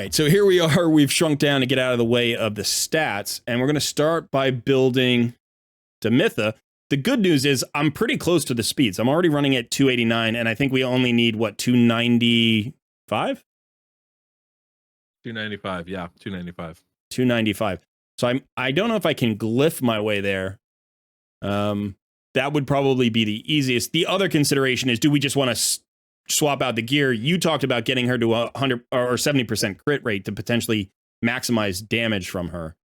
right, so here we are. We've shrunk down to get out of the way of the stats, and we're going to start by building Demitha. The good news is I'm pretty close to the speeds. I'm already running at 289, and I think we only need, what, 295? 295, yeah, 295. 295. So I don't know if I can glyph my way there. That would probably be the easiest. The other consideration is, do we just want to swap out the gear? You talked about getting her to 100 or 70% crit rate to potentially maximize damage from her.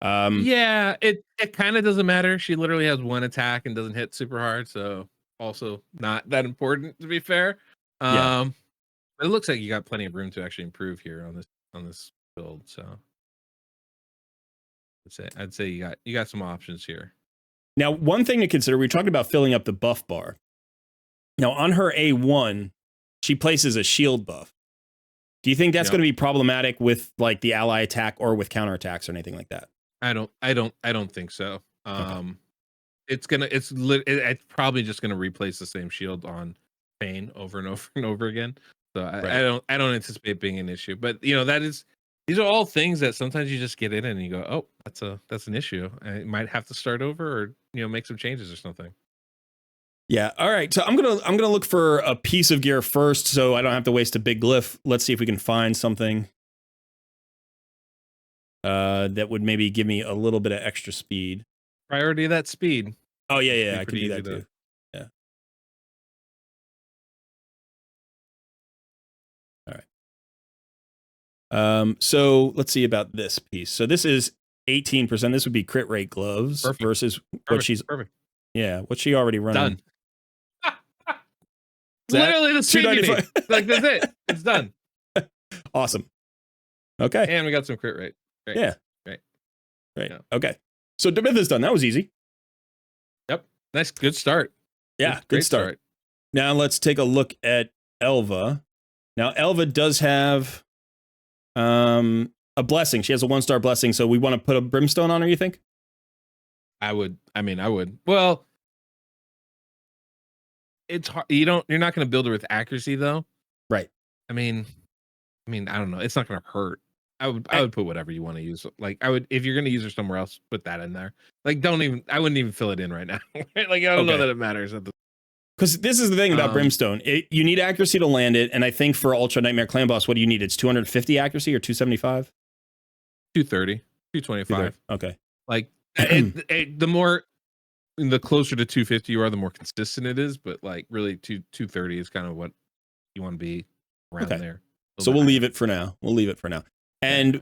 Yeah, it kind of doesn't matter. She literally has one attack and doesn't hit super hard, so also not that important, to be fair. Yeah. But it looks like you got plenty of room to actually improve here on this build. So I'd say you got some options here. Now, one thing to consider, we talked about filling up the buff bar. Now, on her A1, she places a shield buff. Do you think that's going to be problematic with like the ally attack or with counterattacks or anything like that? I don't think so. Okay. It's probably just gonna replace the same shield on Pain over and over and over again. So I don't anticipate being an issue. But you know, these are all things that sometimes you just get in and you go, oh, that's an issue. I might have to start over or make some changes or something. Yeah. All right. So I'm gonna look for a piece of gear first, so I don't have to waste a big glyph. Let's see if we can find something that would maybe give me a little bit of extra speed. Priority of that speed. Oh yeah, I can do that too. Yeah. All right. So let's see about this piece. So this is 18%. This would be crit rate gloves versus what she's perfect. Yeah, what's she already running? Done. Literally the speed you need. Like that's it. It's done. Awesome. Okay. And we got some crit rate. Great. Yeah. Great. Yeah. Okay. So Demitha's done. That was easy. Yep. Nice. Good start. Yeah. Good start. Now let's take a look at Elva. Now Elva does have a blessing. She has a 1-star blessing. So we want to put a brimstone on her, you think? I would. Well, it's hard. You're not going to build her with accuracy though. Right. I mean, I don't know. It's not going to hurt. I would put whatever you want to use. Like I would, if you're going to use her somewhere else, put that in there. Like I wouldn't even fill it in right now. Like I don't know that it matters. Because this is the thing about brimstone. You need accuracy to land it. And I think for Ultra Nightmare Clan Boss, what do you need? It's 250 accuracy or 275? 230, 225. Okay. Like the closer to 250 you are, the more consistent it is. But like really 230 is kind of what you want to be around there. So we'll leave it for now. And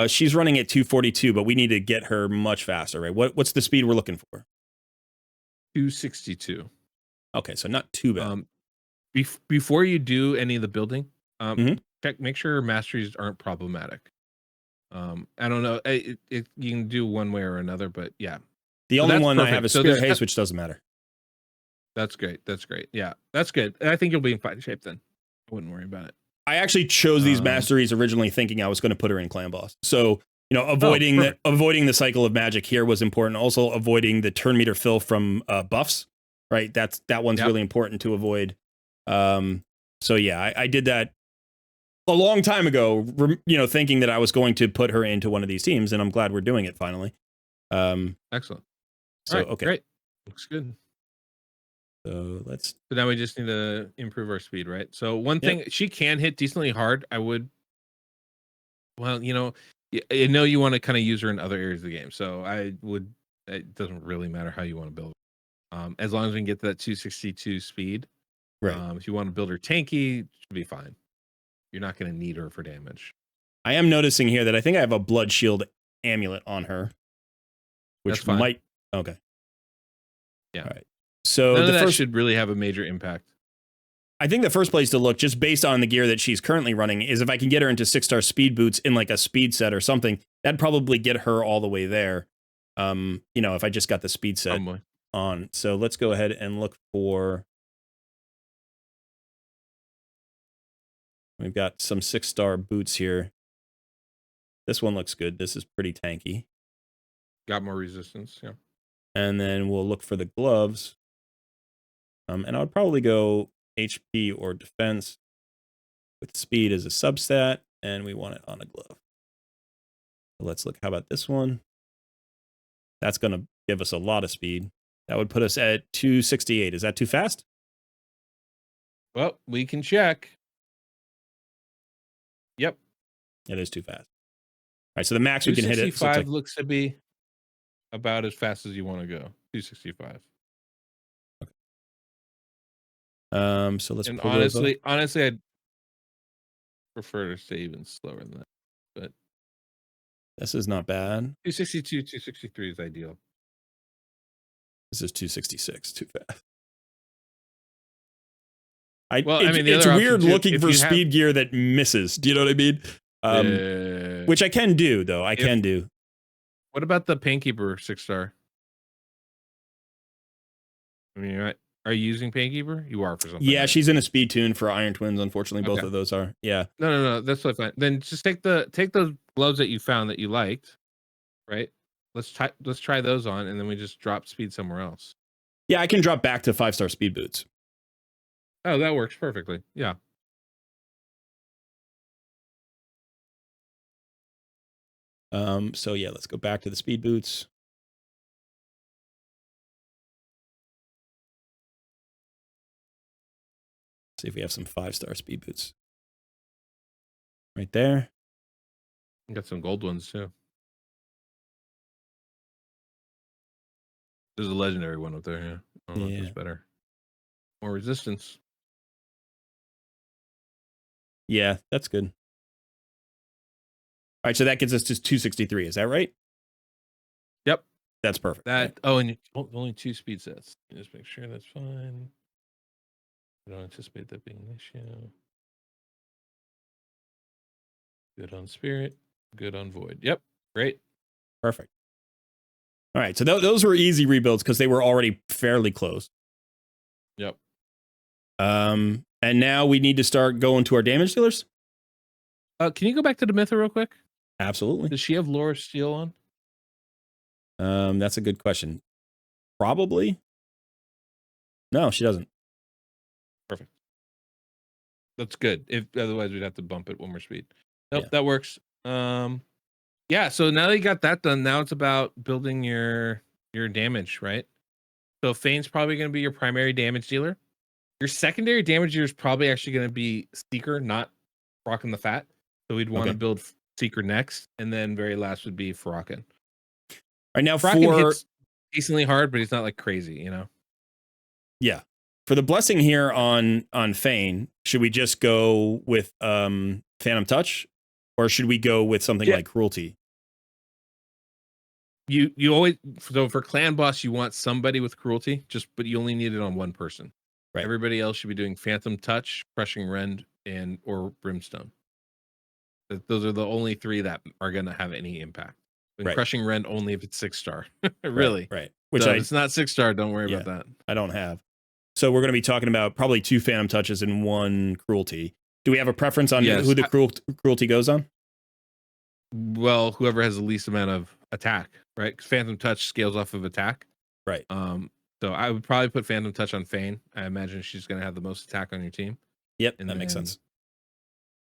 she's running at 242, but we need to get her much faster, right? What's the speed we're looking for? 262. Okay, so not too bad. Before you do any of the building, make sure masteries aren't problematic. I don't know. You can do one way or another, but yeah. The only one I have is Spirit Haste, which doesn't matter. That's great. Yeah, that's good. And I think you'll be in fine shape then. I wouldn't worry about it. I actually chose these masteries originally thinking I was going to put her in Clan Boss. So, avoiding the cycle of magic here was important. Also, avoiding the turn meter fill from buffs, right? That one's really important to avoid. So yeah, I did that a long time ago, thinking that I was going to put her into one of these teams, and I'm glad we're doing it finally. Excellent. So, right, okay. Great. Looks good. So So now we just need to improve our speed, right? So one thing, she can hit decently hard. I would, well, I know you want to kind of use her in other areas of the game. So it doesn't really matter how you want to build her. As long as we can get to that 262 speed. Right. If you want to build her tanky, she'll be fine. You're not going to need her for damage. I am noticing here that I think I have a blood shield amulet on her. Which might, okay. Yeah. All right. So none of that should really have a major impact. I think the first place to look, just based on the gear that she's currently running, is if I can get her into 6-star speed boots in like a speed set or something. That'd probably get her all the way there. If I just got the speed set on. So let's go ahead and look for. We've got some 6-star boots here. This one looks good. This is pretty tanky. Got more resistance, yeah. And then we'll look for the gloves. And I would probably go HP or defense with speed as a substat. and we want it on a glove. So let's look. How about this one? That's going to give us a lot of speed. That would put us at 268. Is that too fast? Well, we can check. Yep. It is too fast. All right, so the max we can hit it. 265 looks to be about as fast as you want to go. 265. So let's and pull those up. honestly, I'd prefer to stay even slower than that. But this is not bad. 262, 263 is ideal. This is 266. Too fast. It's weird looking for speed gear that misses. Do you know what I mean? Which I can do, though. I can do. What about the Painkeeper 6-star? I mean, are you using Painkeeper? You are for something. Yeah, right? She's in a speed tune for Iron Twins. Unfortunately, both of those are. Yeah. No. That's totally fine. Then just take those gloves that you found that you liked, right? Let's try those on, and then we just drop speed somewhere else. Yeah, I can drop back to 5-star speed boots. Oh, that works perfectly. Yeah. So yeah, let's go back to the speed boots. See if we have some 5-star speed boots. Right there. You got some gold ones too. There's a legendary one up there, yeah. I don't know if it's better. More resistance. Yeah, that's good. All right, so that gets us to 263. Is that right? Yep. That's perfect. That and only 2 speed sets. Just make sure that's fine. I don't anticipate that being an issue. Good on spirit. Good on void. Yep. Great. Perfect. All right, so those were easy rebuilds because they were already fairly close. Yep. And now we need to start going to our damage dealers. Can you go back to the Mytha real quick? Absolutely. Does she have Laura Steel on? That's a good question. Probably. No, she doesn't. Perfect. That's good. If otherwise we'd have to bump it one more speed. Nope, that works. Yeah, so now that you got that done, now it's about building your damage, right? So Fane's probably going to be your primary damage dealer. Your secondary damage dealer is probably actually going to be Seeker, not Rockin' the Fat. So we'd want to build Seeker next, and then very last would be Farrakhan. Right now, Farrakhan hits decently hard, but he's not like crazy, you know? Yeah. For the blessing here on Fane, should we just go with Phantom Touch, or should we go with something like Cruelty? You always, so for clan boss you want somebody with Cruelty, but you only need it on one person. Right. Everybody else should be doing Phantom Touch, Crushing Rend, or Brimstone. Those are the only 3 that are going to have any impact. And Crushing Rend only if it's 6-star. Really. Right. Which if it's not 6-star, don't worry about that. I don't have. So we're going to be talking about probably 2 Phantom Touches and 1 Cruelty. Do we have a preference on who the Cruelty goes on? Well, whoever has the least amount of attack, right? Because Phantom Touch scales off of attack. Right. So I would probably put Phantom Touch on Fane. I imagine she's going to have the most attack on your team. Yep, and that makes sense.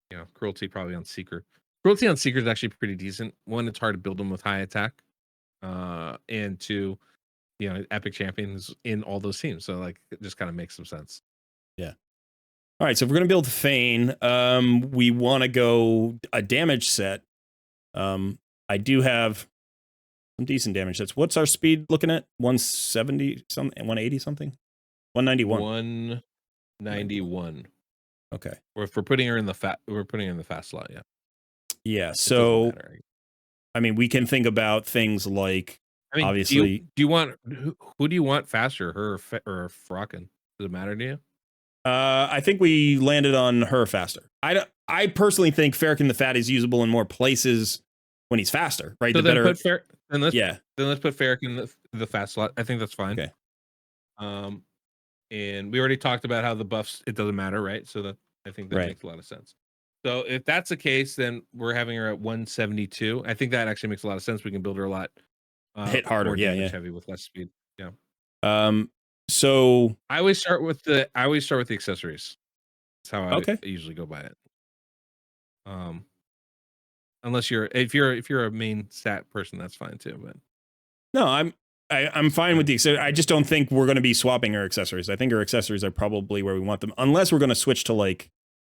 You know, Cruelty probably on Seeker. Cruelty on Seeker is actually pretty decent. 1, it's hard to build them with high attack. And 2, you know, Epic Champions in all those teams. So like it just kind of makes some sense. Yeah. All right, so if we're going to build Fane, we want to go a damage set. I do have some decent damage sets. What's our speed looking at? 170 something, 180 something? 191. 191. Okay. Or if we're putting her in the fast slot, yeah. Yeah, so I mean, we can think about things like obviously. Do you want who do you want faster, her or Farrakhan? Does it matter to you? I think we landed on her faster. I personally think Farrakhan the Fat is usable in more places when he's faster, right? So then let's put Farrakhan in the fast slot. I think that's fine. Okay. And we already talked about how the buffs, it doesn't matter, right? So I think that makes a lot of sense. So if that's the case, then we're having her at 172. I think that actually makes a lot of sense. We can build her a lot hit harder, heavy with less speed. Yeah. So I always start with the accessories. That's how I usually go by it. Unless if you're a main stat person, that's fine too. But No, I'm fine with the accessories. I just don't think we're going to be swapping our accessories. I think our accessories are probably where we want them, unless we're going to switch to like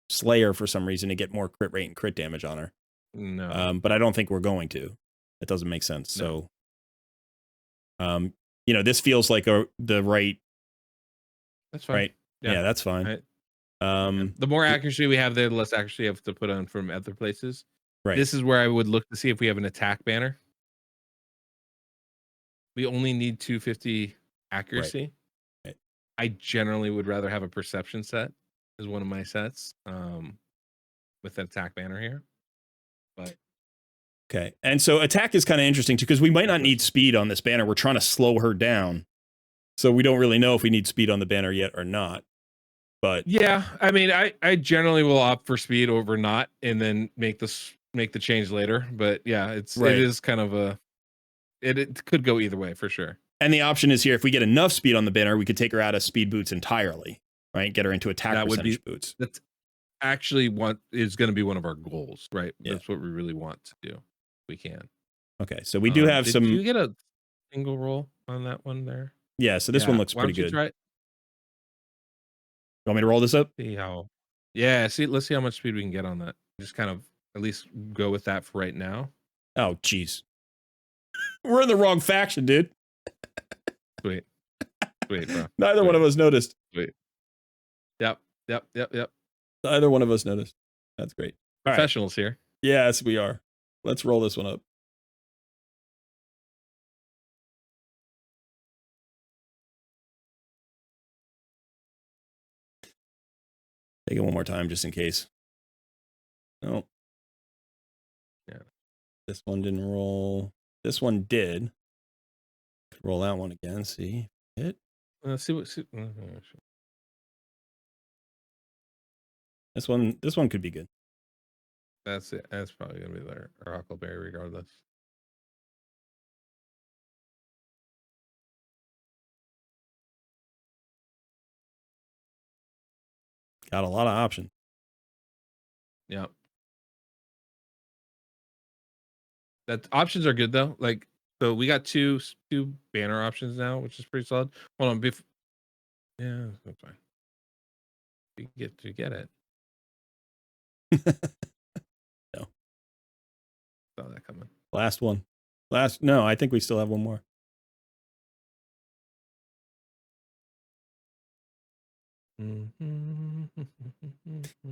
Slayer for some reason to get more crit rate and crit damage on her. No, but I don't think we're going to. That doesn't make sense. No. So, this feels like the right. That's fine. Right. Yeah, that's fine. Right. The more accuracy we have there, the less accuracy you have to put on from other places. Right. This is where I would look to see if we have an attack banner. We only need 250 accuracy. Right. I generally would rather have a perception set as one of my sets with an attack banner here. But okay. And so attack is kind of interesting too, because we might not need speed on this banner. We're trying to slow her down. So we don't really know if we need speed on the banner yet or not. But yeah, I mean, I generally will opt for speed over not, and then make the change later. But yeah, it is kind of a it could go either way for sure. And the option is here: if we get enough speed on the banner, we could take her out of speed boots entirely, right? Get her into attack percentage boots. That's actually is going to be one of our goals, right? Yeah. That's what we really want to do. We can. Okay, so we do have some. Did you get a single roll on that one there? Yeah, so this one looks pretty good. Try it? You want me to roll this up? See how? Yeah, let's see how much speed we can get on that. Just kind of at least go with that for right now. Oh, jeez. We're in the wrong faction, dude. Sweet, bro. Neither one of us noticed. Sweet. Yep. Neither one of us noticed. That's great. Professionals here. Yes, we are. Let's roll this one up. Take it one more time just in case. No. Yeah. This one didn't roll. This one did. Roll that one again. See it. See what. This one could be good. That's it. That's probably gonna be their Huckleberry regardless. Got a lot of options. Yeah. That options are good though. Like, so we got two banner options now, which is pretty solid. Hold on, yeah, that's fine. You get it. No. Saw that coming. Last one. No, I think we still have one more.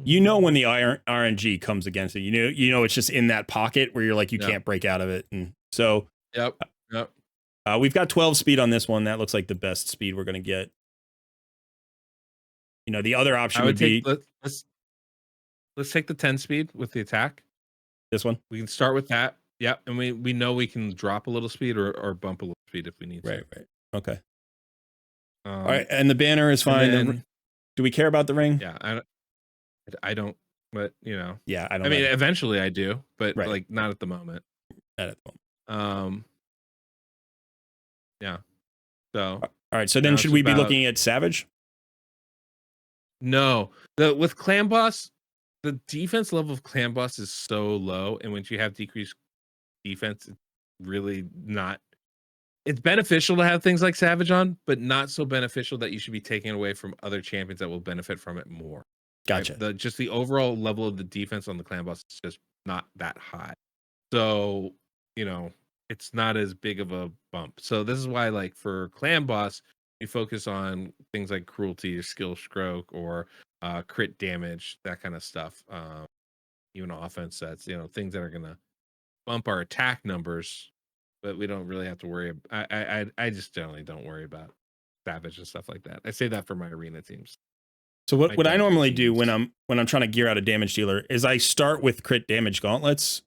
You know when the RNG comes against it, you know it's just in that pocket where you're like you can't break out of it, and so yep. We've got 12 speed on this one. That looks like the best speed we're gonna get. The other option would be let's take the 10 speed with the attack. This one. We can start with that. Yep, and we know we can drop a little speed or bump a little speed if we need to. Right. Okay. All right, and the banner is fine. Do we care about the ring? Yeah, I don't, but Yeah, I don't. I mean, eventually I do, but like not at the moment. Not at the moment. Yeah. So. All right. So then, should we be looking at Savage? No. With Clan Boss, the defense level of Clan Boss is so low, and when you have decreased defense, it's really not. It's beneficial to have things like Savage on, but not so beneficial that you should be taking it away from other champions that will benefit from it more. Gotcha. Right? Just the overall level of the defense on the Clan Boss is just not that high. So, it's not as big of a bump. So this is why, like, for Clan Boss, you focus on things like cruelty, skill stroke, or crit damage, that kind of stuff. Even offense sets, things that are gonna bump our attack numbers, but we don't really have to worry. I just generally don't worry about Savage and stuff like that. I say that for my arena teams. So what I normally do when I'm trying to gear out a damage dealer is I start with crit damage gauntlets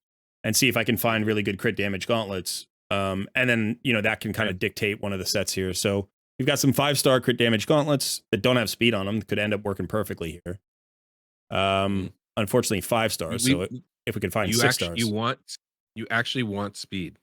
and see if I can find really good crit damage gauntlets. And then that can kind of dictate one of the sets here. So we've got some 5-star crit damage gauntlets that don't have speed on them. Could end up working perfectly here. Unfortunately, 5 stars. So if we could find 6 stars, you actually want speed.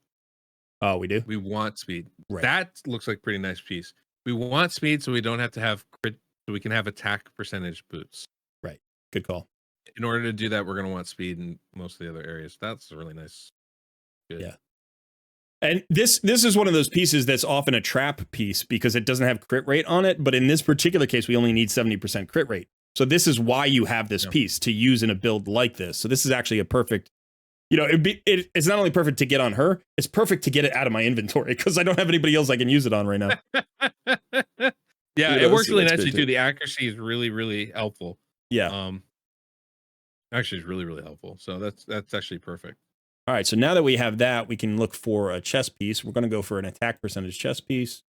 Oh, we do? We want speed. Right. That looks like a pretty nice piece. We want speed so we don't have to have crit, so we can have attack percentage boots. Right. Good call. in order to do that, we're going to want speed in most of the other areas. That's really nice. Good. Yeah. And this is one of those pieces that's often a trap piece because it doesn't have crit rate on it. But in this particular case, we only need 70% crit rate. So this is why you have this piece to use in a build like this. So this is actually a perfect, you know, it's not only perfect to get on her, it's perfect to get it out of my inventory because I don't have anybody else I can use it on right now. Yeah, it works really nicely too. The accuracy is really, really helpful. Yeah. Actually, it's really, really helpful. So that's actually perfect. All right, so now that we have that, we can look for a chess piece. We're going to go for an attack percentage chess piece.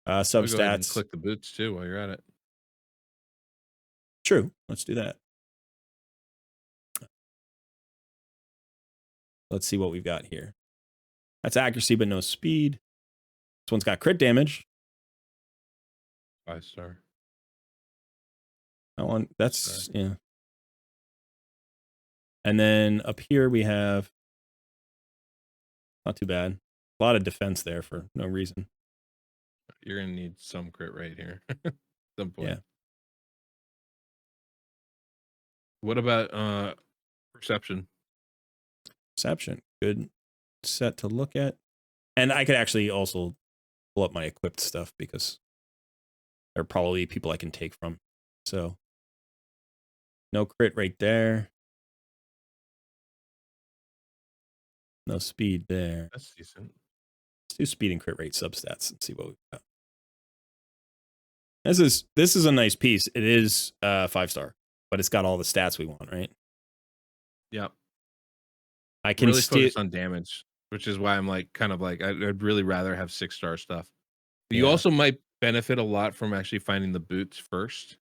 Substats. Go ahead and click the boots too while you're at it. True. Let's do that. Let's see what we've got here. That's accuracy, but no speed. This one's got crit damage. 5-star. That one, that's, yeah. And then up here we have, not too bad. A lot of defense there for no reason. You're going to need some crit rate here. Some point. Yeah. What about perception? Perception. Good set to look at. And I could actually also pull up my equipped stuff because there are probably people I can take from. So no crit rate there. No speed there. That's decent. Let's do speed and crit rate substats and see what we've got. This is a nice piece. It is 5-star, but it's got all the stats we want, right? Yep. I can really focus on damage, which is why I'm like kind of like I'd really rather have 6-star stuff. But you also might benefit a lot from actually finding the boots first.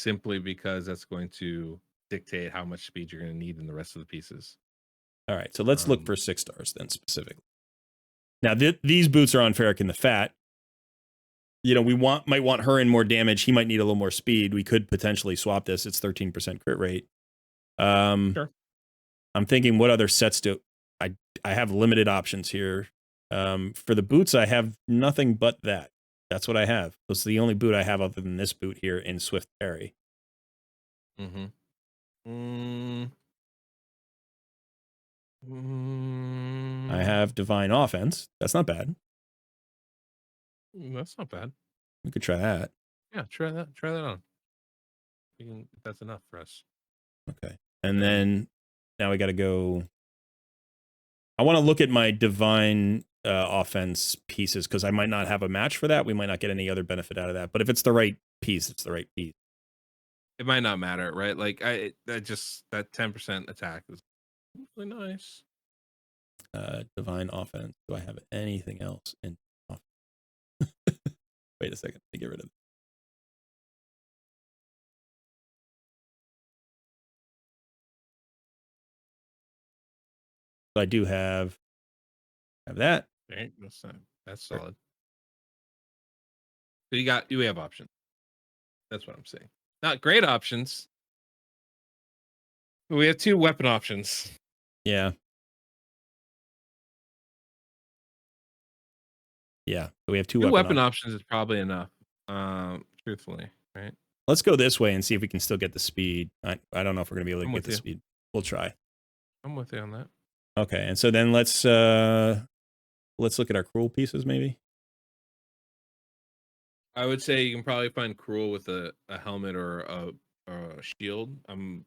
Simply because that's going to dictate how much speed you're going to need in the rest of the pieces. All right, so let's look for 6 stars then specifically. Now these boots are on Ferric in the Fat. You know, might want her in more damage. He might need a little more speed. We could potentially swap this. It's 13% crit rate. Sure. I'm thinking, what other sets do I have limited options here. For the boots, I have nothing but that. That's what I have. That's the only boot I have other than this boot here in Swift Parry. I have Divine Offense. That's not bad. That's not bad. We could try that. Yeah, try that. Try that on. That's enough for us. Okay. And then now we got to go. I want to look at my Divine Offense pieces because I might not have a match for that. We might not get any other benefit out of that. But if it's the right piece, it's the right piece. It might not matter, right? Like that 10% attack is really nice. Divine Offense. Do I have anything else in? Wait a second. Let me get rid of it. So I do have that. Right, that's solid. So you have options. That's what I'm saying. Not great options. But we have 2 weapon options. Yeah. Yeah. So we have 2 weapon options is probably enough. Truthfully, right? Let's go this way and see if we can still get the speed. I don't know if we're gonna be able to get the speed. We'll try. I'm with you on that. Okay, and so then let's look at our cruel pieces, maybe. I would say you can probably find cruel with a helmet or a shield. The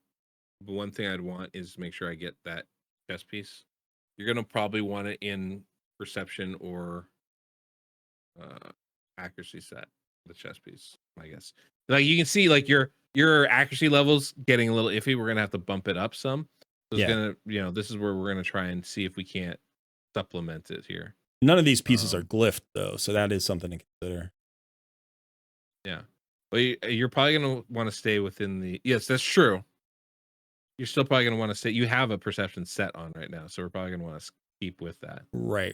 one thing I'd want is make sure I get that chest piece. You're gonna probably want it in perception or accuracy set. The chest piece, I guess. Like you can see, like your accuracy levels getting a little iffy. We're gonna have to bump it up some. So it's gonna, this is where we're gonna try and see if we can't supplement it here. None of these pieces are glyphed though, so that is something to consider. Yeah, but you're probably gonna want to stay within the. Yes, that's true. You're still probably gonna want to stay. You have a perception set on right now, so we're probably gonna want to keep with that. Right.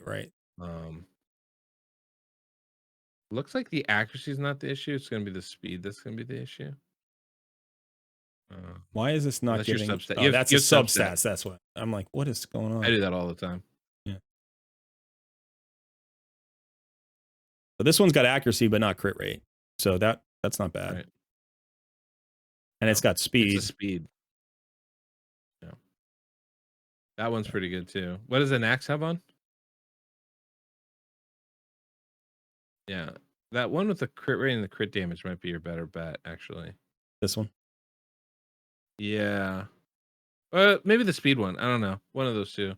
Looks like the accuracy is not the issue. It's gonna be the speed that's gonna be the issue. Why is this not giving? Your substat. Oh, that's a substats. That's what I'm like. What is going on? I do that all the time. Yeah. So this one's got accuracy but not crit rate. So that's not bad. Right. And it's got speed. It's a speed. Yeah. That one's pretty good too. What does an axe have on? Yeah. That one with the crit rate and the crit damage might be your better bet, actually. This one? Yeah. Maybe the speed one. I don't know. One of those two.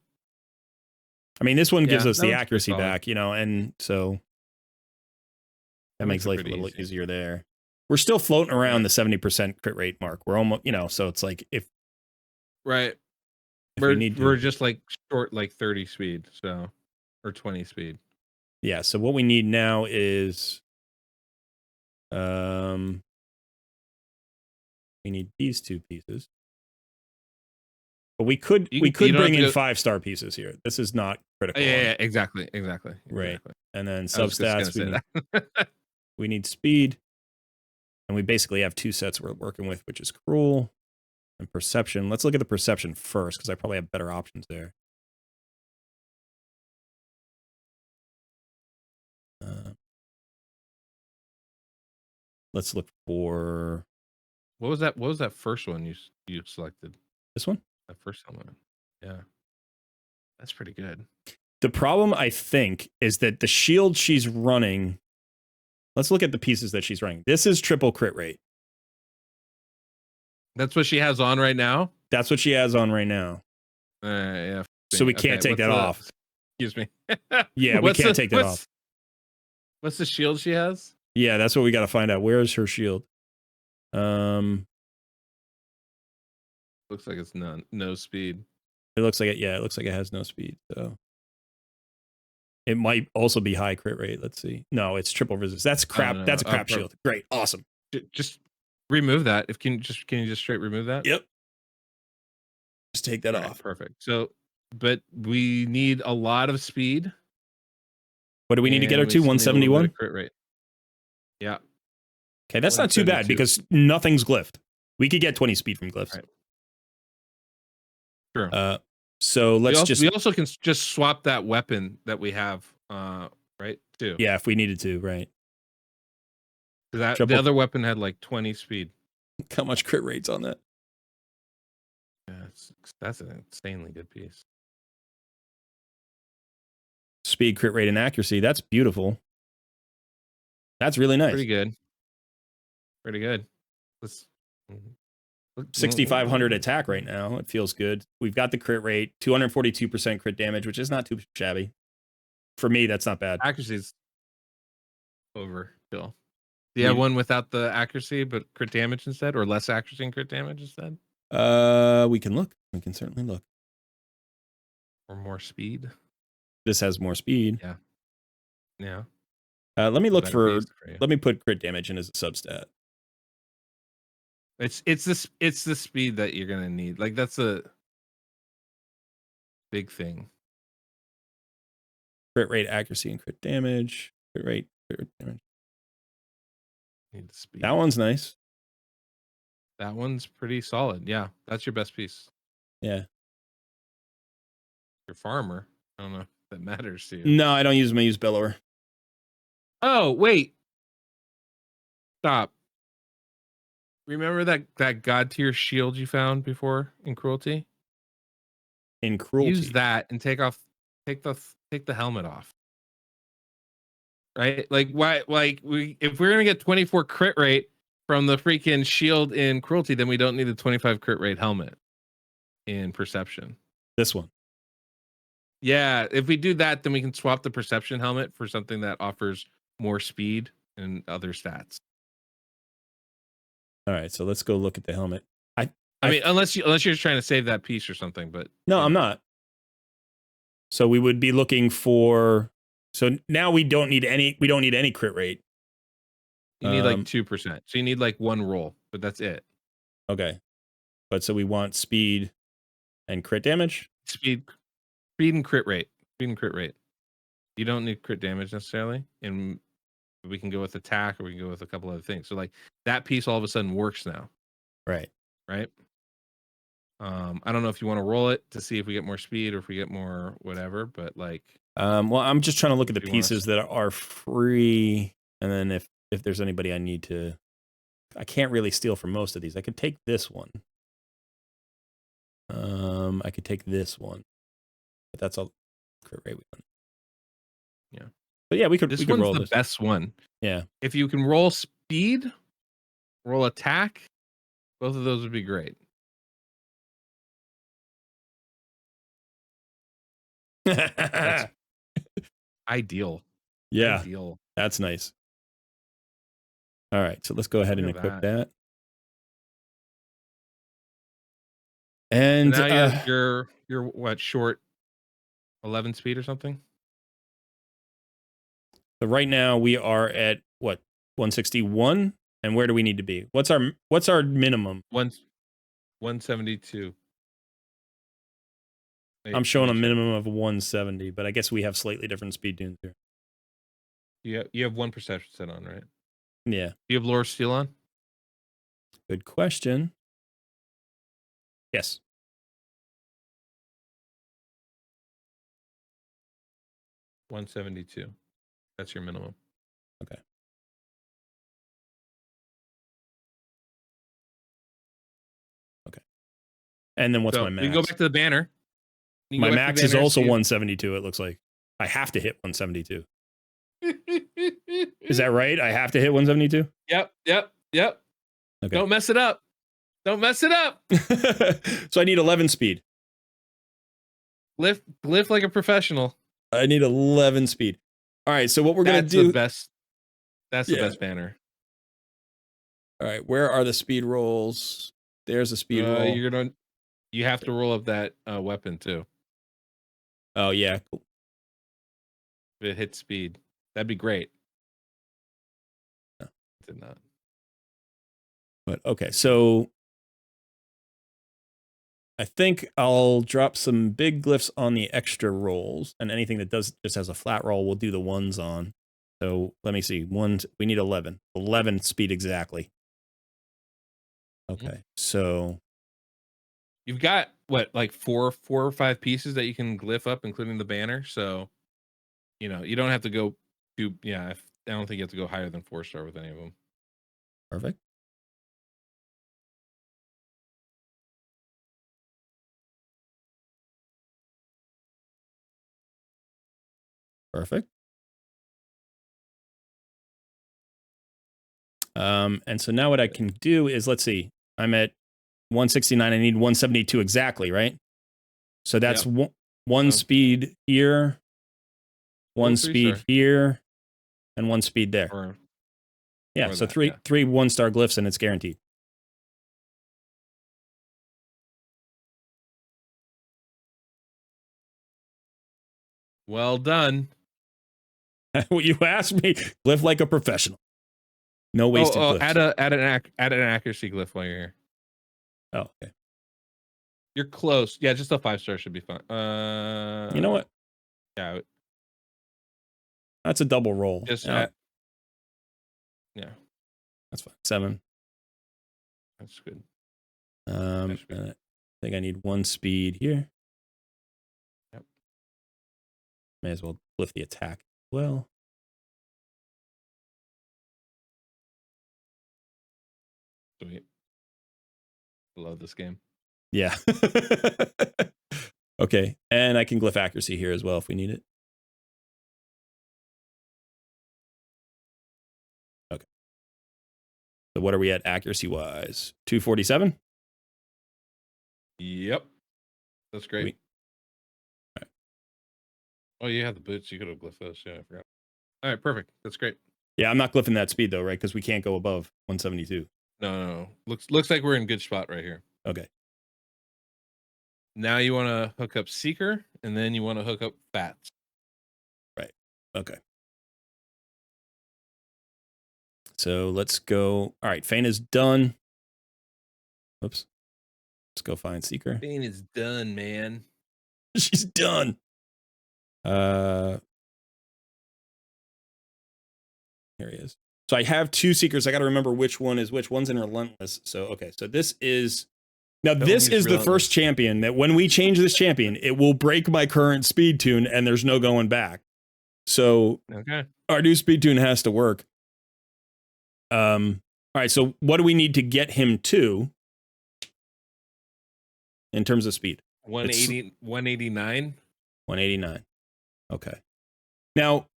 I mean, this one gives us the accuracy back, and so that makes life a little easier there. We're still floating around the 70% crit rate mark. We're almost, so it's like if we're just like short like 30 speed, so or 20 speed. Yeah, so what we need now is we need these two pieces. But we could bring in 5-star pieces here. This is not critical. Yeah, exactly. Right. And then substats, we need speed. And we basically have 2 sets we're working with, which is cruel and perception. Let's look at the perception first, because I probably have better options there. Let's look for... What was that first one you selected? This one? That first one. Yeah. That's pretty good. The problem, I think, is that the shield she's running... Let's look at the pieces that she's running. This is triple crit rate. That's what she has on right now? That's what she has on right now. Yeah. So we can't take that off. Excuse me. Yeah, we can't take that off. What's the shield she has? Yeah, that's what we got to find out. Where is her shield? Looks like it's no speed. It looks like it. Yeah, it looks like it has no speed. So it might also be high crit rate. Let's see. No, it's triple resist. That's crap. That's a crap shield. Great, awesome. Just remove that. Can you just straight remove that? Yep. Just take that off. Perfect. So, but we need a lot of speed. What do we need to get her to? 171 crit rate. Yeah. Okay, that's not too bad because nothing's glyphed. We could get 20 speed from glyphs. Right. Sure. So we also can just swap that weapon that we have, right? Too. Yeah, if we needed to, right? The other weapon had like 20 speed. How much crit rate's on that? Yeah, that's an insanely good piece. Speed, crit rate, and accuracy. That's beautiful. That's really nice. Pretty good. Let's 6,500 attack right now. It feels good. We've got the crit rate, 242% crit damage, which is not too shabby. For me, that's not bad. Accuracy's over, Bill. Do you have one without the accuracy, but crit damage instead, or less accuracy and crit damage instead? We can look. We can certainly look. Or more speed. This has more speed. Yeah. Let me look for let me put crit damage in as a substat. It's the speed that you're gonna need. Like that's a big thing. Crit rate, accuracy, and crit damage. Crit rate, crit damage. Need the speed. That one's nice. That one's pretty solid. Yeah, that's your best piece. Yeah. Your farmer. I don't know if that matters to you. No, I don't use them. I use Bellower. Oh, wait. Stop. Remember that god tier shield you found before in cruelty? In cruelty. Use that and take the helmet off. Right? Like why if we're gonna get 24 crit rate from the freaking shield in cruelty, then we don't need the 25 crit rate helmet in perception. This one. Yeah, if we do that, then we can swap the perception helmet for something that offers more speed and other stats. All right, so let's go look at the helmet. I mean, unless you're trying to save that piece or something, but no, I'm not. So we would be looking for. So now we don't need any crit rate. You need like 2%. So you need like one roll, but that's it. Okay, but so we want speed and crit damage. Speed and crit rate. Speed and crit rate. You don't need crit damage necessarily, and we can go with attack, or we can go with a couple other things. So like that piece all of a sudden works now. Right. I don't know if you want to roll it to see if we get more speed or if we get more whatever, but like well, I'm just trying to look at the pieces that are free, and then if there's anybody I need to I can't really steal from most of these. I could take this one. I could take this one, but that's all crit rate. Yeah, but yeah, we could. This we could one's roll the this. best one. Yeah. If you can roll speed, roll attack, both of those would be great. That's ideal. Yeah, ideal. That's nice. All right, so let's go ahead and equip that. And so now you're what, short 11 speed or something? So right now we are at what, 161, and where do we need to be? What's our minimum? 172. I'm showing a minimum of 170, but I guess we have slightly different speed tunes here. You have one perception set on, right? Yeah. Do you have lore steal on? Good question. Yes. $172. That's your minimum. Okay. Okay. And then what's my max? We go back to the banner. My max is also 172, it looks like. I have to hit 172. Is that right? I have to hit 172? Yep. Okay. Don't mess it up. So I need 11 speed. Glyph like a professional. I need 11 speed. All right, so what we're going to do... That's the best banner. All right, where are the speed rolls? There's a speed roll. You have to roll up that weapon too. Oh, yeah. Cool. If it hits speed, that'd be great. No. Did not. But okay, so I think I'll drop some big glyphs on the extra rolls, and anything that just has a flat roll, we'll do the ones on. So let me see. We need 11. 11 speed exactly. Okay, so you've got what, like four or five pieces that you can glyph up, including the banner. So, you don't have to go to, I don't think you have to go higher than 4-star with any of them. Perfect. Perfect. And so now what I can do is, let's see, I'm at 169. I need 172 exactly, right? So that's one speed here, one speed here, and one speed there. Yeah, so three 1-star glyphs, and it's guaranteed. Well done. You asked me, glyph like a professional. No wasted glyphs. Add an accuracy glyph while you're here. Oh, okay. You're close. Yeah, just a 5-star should be fine. You know what? Yeah. That's a double roll. Yeah. That's fine. 7. That's good. I think I need 1 speed here. Yep. May as well lift the attack as well. Sweet. Love this game. Yeah. Okay. And I can glyph accuracy here as well if we need it. Okay. So what are we at accuracy wise? 247? Yep. That's great. All right. Oh, you have the boots. You could have glyphed those. Yeah, I forgot. All right, perfect. That's great. Yeah, I'm not glyphing that speed though, right? Because we can't go above 172. No. Looks like we're in good spot right here. Okay. Now you want to hook up Seeker, and then you want to hook up Fats. Right. Okay. So let's go. All right, Feign is done. Oops. Let's go find Seeker. Feign is done, man. She's done. Here he is. So I have 2 Seekers. I got to remember which one is which. One's in Relentless. So, okay. So this is... Now, this is the first champion that when we change this champion, it will break my current speed tune and there's no going back. So our new speed tune has to work. All All right, so what do we need to get him to in terms of speed? 180, 189. 189. Okay. Now,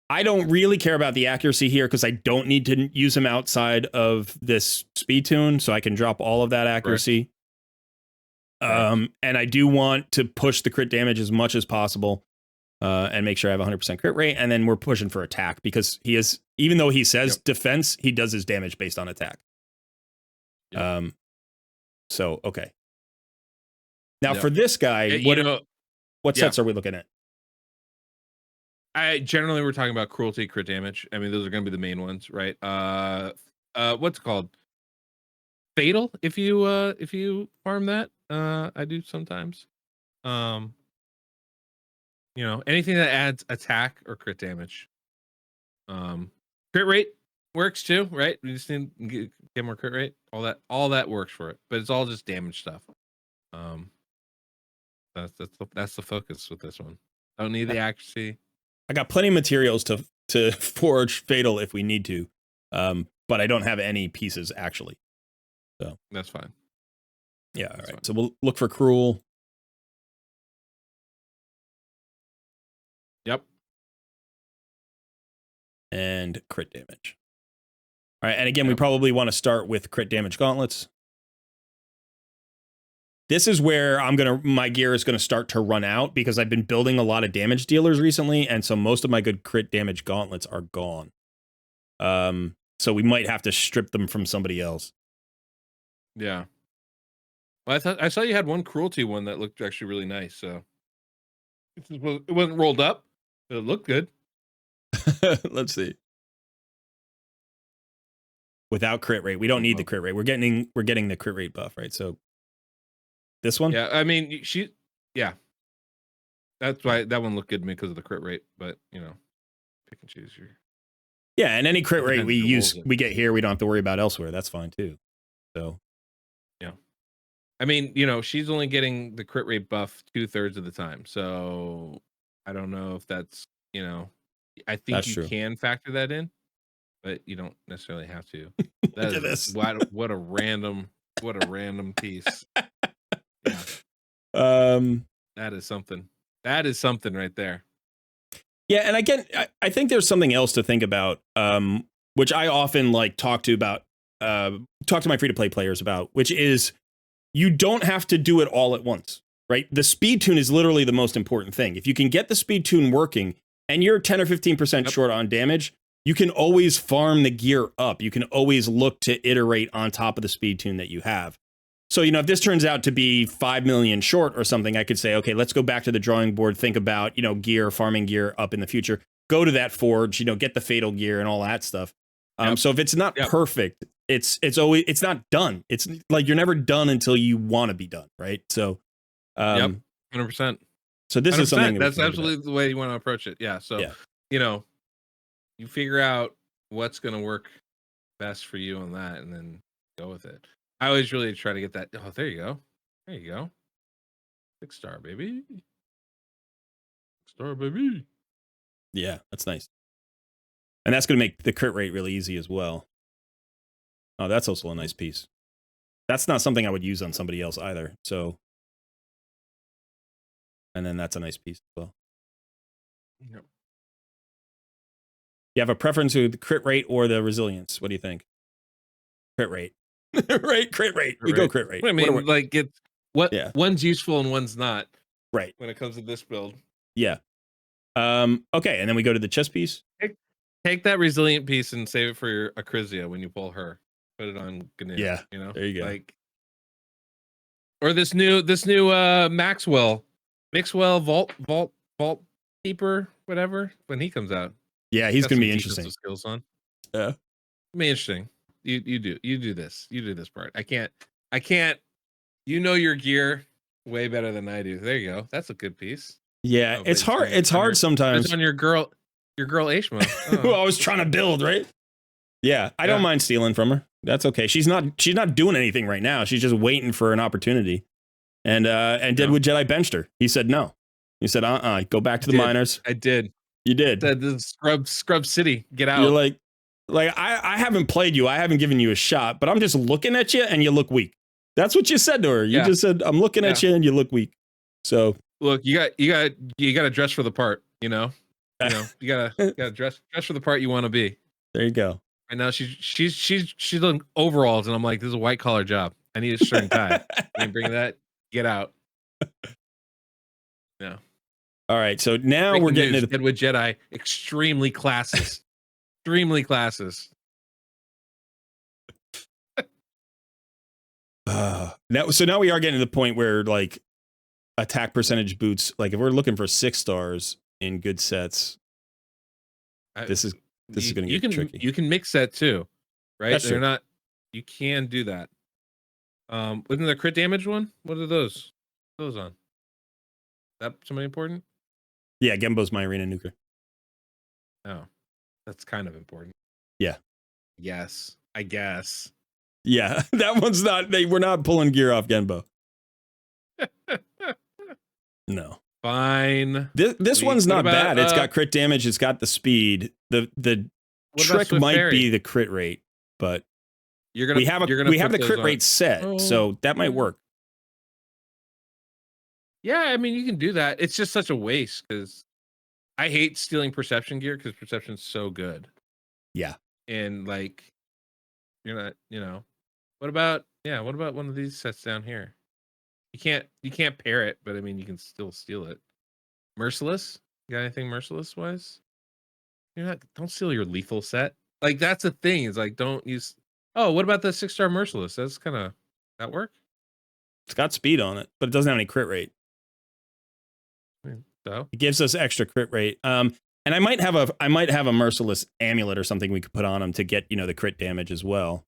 I don't really care about the accuracy here because I don't need to use him outside of this speed tune, so I can drop all of that accuracy. And I do want to push the crit damage as much as possible and make sure I have 100% crit rate. And then we're pushing for attack because he is, even though he says defense, he does his damage based on attack. Yep. So, okay. Now for this guy, what sets are we looking at? Generally we're talking about cruelty, crit damage. I mean, those are going to be the main ones, right? What's it called? Fatal. If you farm that, I do sometimes. You know, anything that adds attack or crit damage. Crit rate works too, right? We just need to get more crit rate. All that works for it, but it's all just damage stuff. That's the focus with this one. Don't need the accuracy. I got plenty of materials to forge fatal if we need to, but I don't have any pieces actually. So that's fine. Yeah, all right. Fine. So we'll look for cruel. Yep. And crit damage. All right, and again, we probably want to start with crit damage gauntlets. This is where my gear is gonna start to run out because I've been building a lot of damage dealers recently, and so most of my good crit damage gauntlets are gone. So we might have to strip them from somebody else. Yeah. Well, I saw you had one cruelty one that looked actually really nice. So it wasn't rolled up, but it looked good. Let's see. Without crit rate, we don't need the crit rate. We're getting the crit rate buff, right? So this one? Yeah, I mean, that's why that one looked good to me because of the crit rate. But you know, pick and choose your. Yeah, and any crit rate we get here, we don't have to worry about elsewhere. That's fine too. So. Yeah. I mean, you know, she's only getting the crit rate buff 2/3 of the time. So I don't know if that's, you know, I think that's you can factor that in, but you don't necessarily have to. That is what a random piece. Yeah. That is something. That is something right there. Yeah, and again, I think there's something else to think about, which I often talk to my free-to-play players about, which is you don't have to do it all at once, right? The speed tune is literally the most important thing. If you can get the speed tune working and you're 10 or 15% short on damage, you can always farm the gear up. You can always look to iterate on top of the speed tune that you have. So, you know, if this turns out to be 5 million short or something, I could say, okay, let's go back to the drawing board, think about, you know, farming gear up in the future, go to that forge, you know, get the fatal gear and all that stuff. So if it's not perfect, it's not done. It's like you're never done until you want to be done, right? So, 100%. So this is something that's absolutely the way you want to approach it. Yeah. So, you know, you figure out what's going to work best for you on that, and then go with it. I always really try to get that. Oh, there you go. There you go. 6-star, baby. 6-star, baby. Yeah, that's nice. And that's going to make the crit rate really easy as well. Oh, that's also a nice piece. That's not something I would use on somebody else either. So, and then that's a nice piece as well. Yep. You have a preference with the crit rate or the resilience? What do you think? Crit rate. Right, crit rate. We go crit rate. I mean, one's useful and one's not. Right. When it comes to this build. Yeah. Okay, and then we go to the chest piece. Take that resilient piece and save it for your Acrizia when you pull her. Put it on Gnu. Yeah. You know? There you go. Or this new Maxwell Vault Keeper, whatever, when he comes out. Yeah, he's gonna be interesting. Skills on. Yeah. Be interesting. You do this part. I can't. You know your gear way better than I do. There you go. That's a good piece. Yeah, it's hard. It's hard sometimes. It's on your girl Ashma, who I was trying to build, right? Yeah, I don't mind stealing from her. That's okay. She's not doing anything right now. She's just waiting for an opportunity. And Deadwood Jedi benched her. He said no. He said, go back to the miners. I did. You did. Said this Scrub City. Get out. You're like, Like I haven't played you. I haven't given you a shot, but I'm just looking at you and you look weak. That's what you said to her. You just said, I'm looking at you and you look weak. So look, you got to dress for the part, you you gotta dress for the part you want to be. There you go. Right now she's doing overalls, and I'm like, this is a white collar job. I need a shirt and tie. You ain't bring that, get out. Yeah. All right. So now Breaking we're getting news, to the Deadwood Jedi, extremely classist. Extremely classist. Now we are getting to the point where like attack percentage boots, like if we're looking for 6 stars in good sets, this is going to get tricky. You can mix that too, right? That's true. You can do that. Wasn't the crit damage one? What are those? Those on? That somebody important? Yeah, Gembo's my arena nuker. Oh, that's kind of important. Yeah. Yes, I guess. Yeah, that one's not. We're not pulling gear off Genbo. No. Fine. This one's not bad. It's got crit damage. It's got the speed. The trick might be the crit rate, but we have the crit rate set, so that might work. Yeah, I mean you can do that. It's just such a waste because I hate stealing perception gear because perception's so good. Yeah, and like you're not, What about one of these sets down here? You can't pair it, but I mean you can still steal it. Merciless? You got anything merciless wise? Don't steal your lethal set. Like that's the thing. It's like don't use. Oh, what about the 6-star merciless? That's kind of that work. It's got speed on it, but it doesn't have any crit rate. So it gives us extra crit rate. And I might have a merciless amulet or something we could put on him to get the crit damage as well.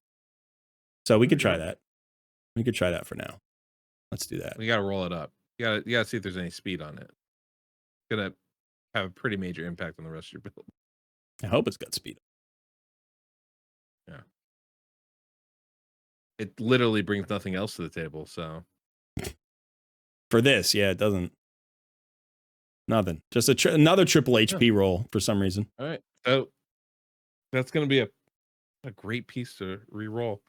So we could try that. We could try that for now. Let's do that. We gotta roll it up. You gotta see if there's any speed on it. It's gonna have a pretty major impact on the rest of your build. I hope it's got speed. Yeah. It literally brings nothing else to the table, so. For this, yeah, it doesn't. Nothing. Just another triple HP roll for some reason. All right. So that's going to be a great piece to re-roll.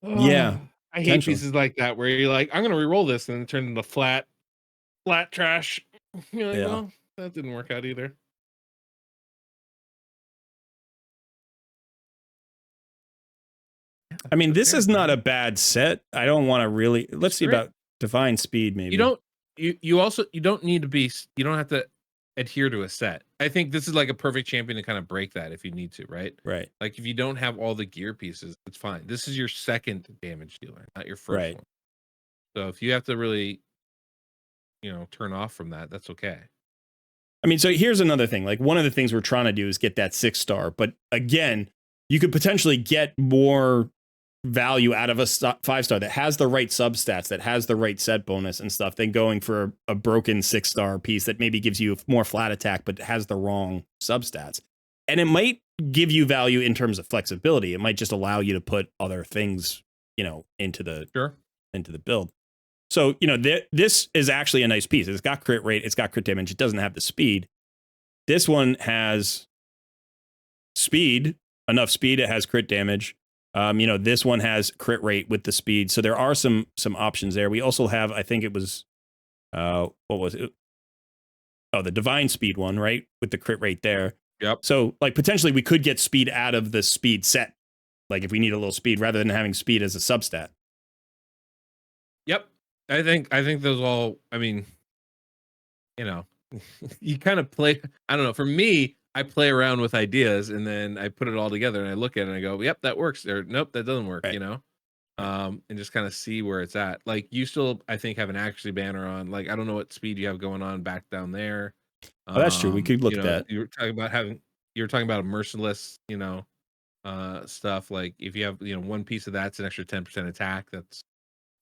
Yeah. I hate pieces like that where you're like, I'm going to re-roll this and then turn into flat trash. You're like, well, that didn't work out either. I mean, this is not a bad set. I don't want to really. Let's see about divine speed. Maybe you don't. You don't need to be. You don't have to adhere to a set. I think this is like a perfect champion to kind of break that if you need to, right? Right. Like if you don't have all the gear pieces, it's fine. This is your second damage dealer, not your first one. So if you have to really, turn off from that, that's okay. I mean, so here's another thing. Like one of the things we're trying to do is get that 6-star, but again, you could potentially get more value out of a 5-star that has the right substats, that has the right set bonus and stuff, than going for a broken 6-star piece that maybe gives you more flat attack but has the wrong substats. And it might give you value in terms of flexibility. It might just allow you to put other things, into the build. So, this is actually a nice piece. It's got crit rate, it's got crit damage, it doesn't have the speed. This one has speed, enough speed, it has crit damage. This one has crit rate with the speed. So there are some options there. We also have, I think it was, what was it? Oh, the divine speed one, right? With the crit rate there. Yep. So like potentially we could get speed out of the speed set. Like if we need a little speed rather than having speed as a substat. Yep. I think those all, I mean, you kind of play, I don't know. For me, I play around with ideas and then I put it all together and I look at it and I go, yep, that works. Or nope, that doesn't work, and just kind of see where it's at. Like you still, I think, have an actually banner on. Like, I don't know what speed you have going on back down there. Oh, that's true. We could look at that. You were talking about a merciless, stuff. Like if you have, one piece of that's an extra 10% attack. That's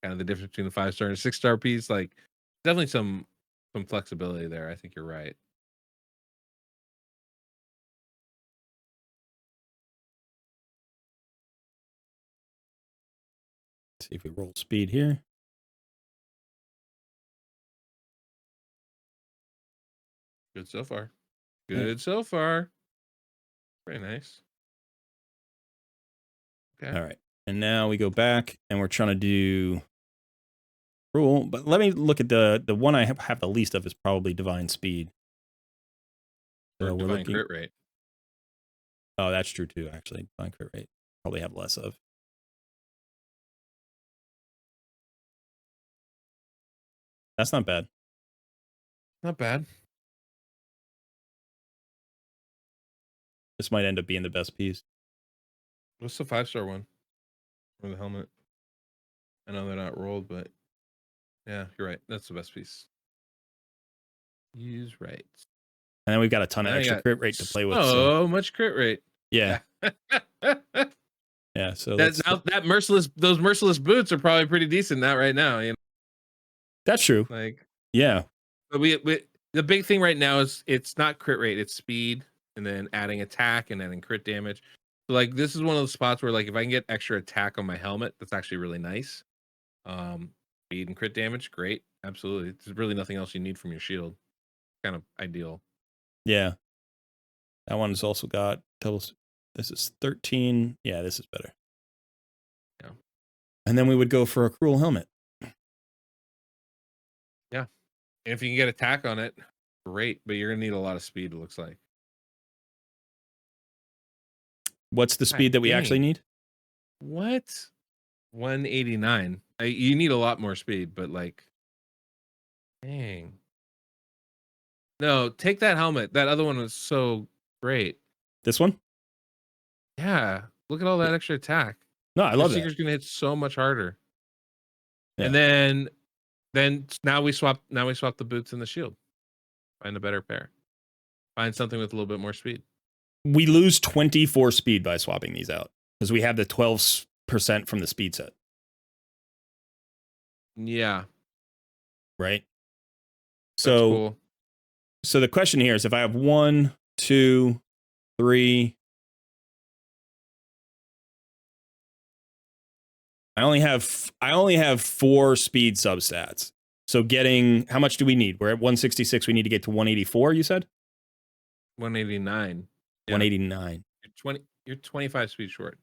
kind of the difference between the 5-star and 6-star piece. Like definitely some flexibility there. I think you're right. See if we roll speed here. Good so far. Good so far. Very nice. Okay. All right. And now we go back and we're trying to do cruel. But let me look at the one I have the least of is probably divine speed. Or So we're divine looking. crit rate. Oh, that's true too, actually. Divine crit rate. Probably have less of. That's not bad. Not bad. This might end up being the best piece. What's the 5-star one? Or the helmet? I know they're not rolled, but yeah, you're right. That's the best piece. Use right. And then we've got a ton of Now you extra got crit rate to play with. So much crit rate. Yeah. Yeah. So those merciless boots are probably pretty decent now right now. You know, that's true. like yeah. But we the big thing right now is it's not crit rate, it's speed, and then adding attack and adding crit damage. So like this is one of those spots where like if I can get extra attack on my helmet, that's actually really nice. Speed and crit damage, great, absolutely. There's really nothing else you need from your shield. Kind of ideal. Yeah. That one's also got double. This is 13. Yeah, this is better. Yeah. And then we would go for a cruel helmet. Yeah. And if you can get attack on it, great. But you're gonna need a lot of speed, it looks like. What's the speed that we actually need? What? 189. You need a lot more speed, but like, dang. No, take that helmet. That other one was so great. This one? Yeah. Look at all that extra attack. No, I love that. Seeker's gonna hit so much harder. Yeah. And then now we swap the boots and the shield. Find a better pair. Find something with a little bit more speed. We lose 24 speed by swapping these out because we have the 12% from the speed set. Yeah. Right. That's So cool. So the question here is if I have 1, 2, 3. I only have 4 speed substats. So getting, how much do we need? We're at 166. We need to get to 184, you said? 189. Yeah. 189. You're 25 speed short.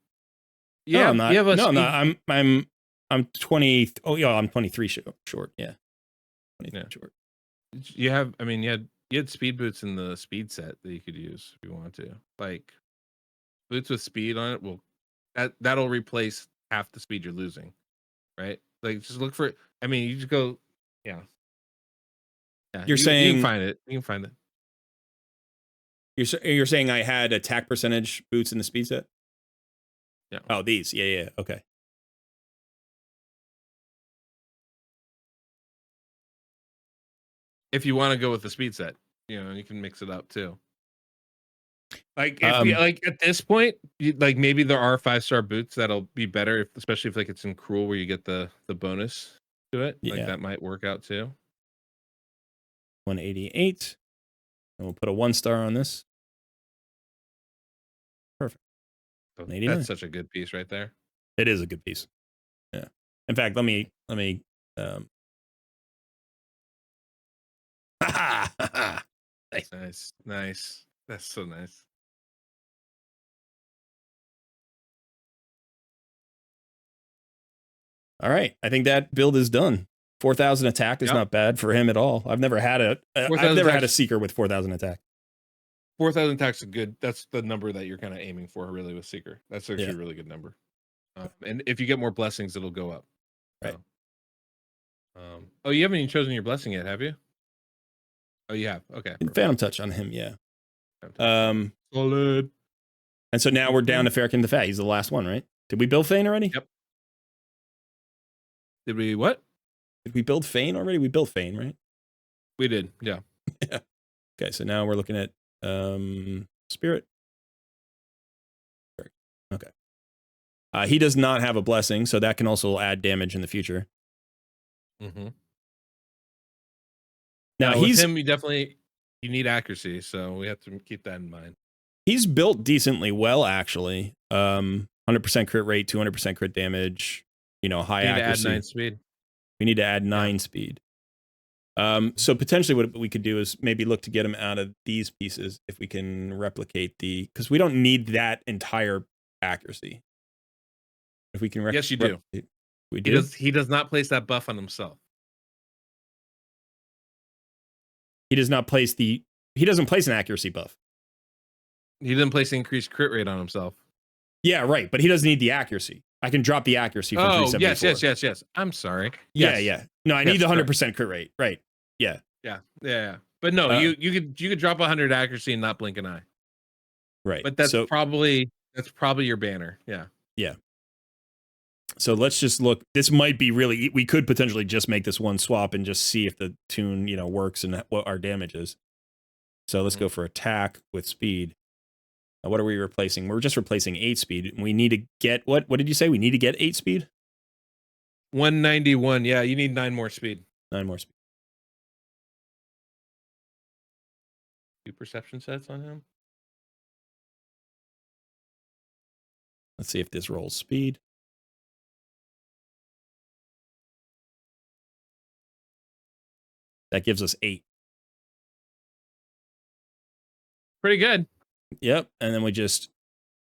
Yeah, I'm not. You have a no, speed, I'm 20. Oh, yeah, I'm 23 short. Yeah. 23 short. You have, I mean, you had speed boots in the speed set that you could use if you wanted to. Like boots with speed on it will that'll replace half the speed you're losing. Right? Like just look for, I mean, you just go, yeah. Yeah. You're you saying can find it. You can find it. You're saying I had attack percentage boots in the speed set? Yeah. Oh, these. Yeah. Okay. If you want to go with the speed set, you can mix it up too. Like if you, like at this point, like maybe there are 5-star boots that'll be better, especially if like it's in cruel where you get the bonus to it. Yeah. Like that might work out too. 188. And we'll put a 1-star on this. Perfect. So that's such a good piece right there. It is a good piece. Yeah. In fact, let me Nice. That's so nice. All right. I think that build is done. 4,000 attack is not bad for him at all. I've never had a seeker with 4,000 attack. 4,000 attack's that's the number that you're kind of aiming for really with seeker. That's actually a really good number. And if you get more blessings, it'll go up. Right. Oh, you haven't even chosen your blessing yet, have you? Oh, you have. Okay. Phantom touch on him, yeah. Solid. And so now we're down to Farrakhan the Fat. He's the last one, right? Did we build Fane already? Yep. Did we what? Did we build Fane already? We built Fane, right? We did, yeah. Yeah. Okay, so now we're looking at Spirit. Okay. He does not have a blessing, so that can also add damage in the future. Mm-hmm. Now with him, you need accuracy, so we have to keep that in mind. He's built decently well, actually. 100% crit rate, 200% crit damage. High accuracy. To add 9 speed. We need to add 9 speed. So potentially what we could do is maybe look to get him out of these pieces if we can replicate because we don't need that entire accuracy. If we can yes, you do. We do. He does not place that buff on himself. He does not place he doesn't place an accuracy buff. He didn't place the increased crit rate on himself. Yeah, right. But he doesn't need the accuracy. I can drop the accuracy from 374. Yes. I'm sorry. Yeah. No, I need the 100% crit rate. Right. Yeah. But no, you could drop 100 accuracy and not blink an eye. Right. But that's probably your banner. Yeah. Yeah. So let's just look. This might be we could potentially just make this one swap and just see if the tune, works and what our damage is. So let's go for attack with speed. What are we replacing? We're just replacing 8 speed. We need to get what did you say? We need to get 8 speed? 191. Yeah, you need 9 more speed. 9 more speed. 2 perception sets on him. Let's see if this rolls speed. That gives us 8. Pretty good. Yep. And then we just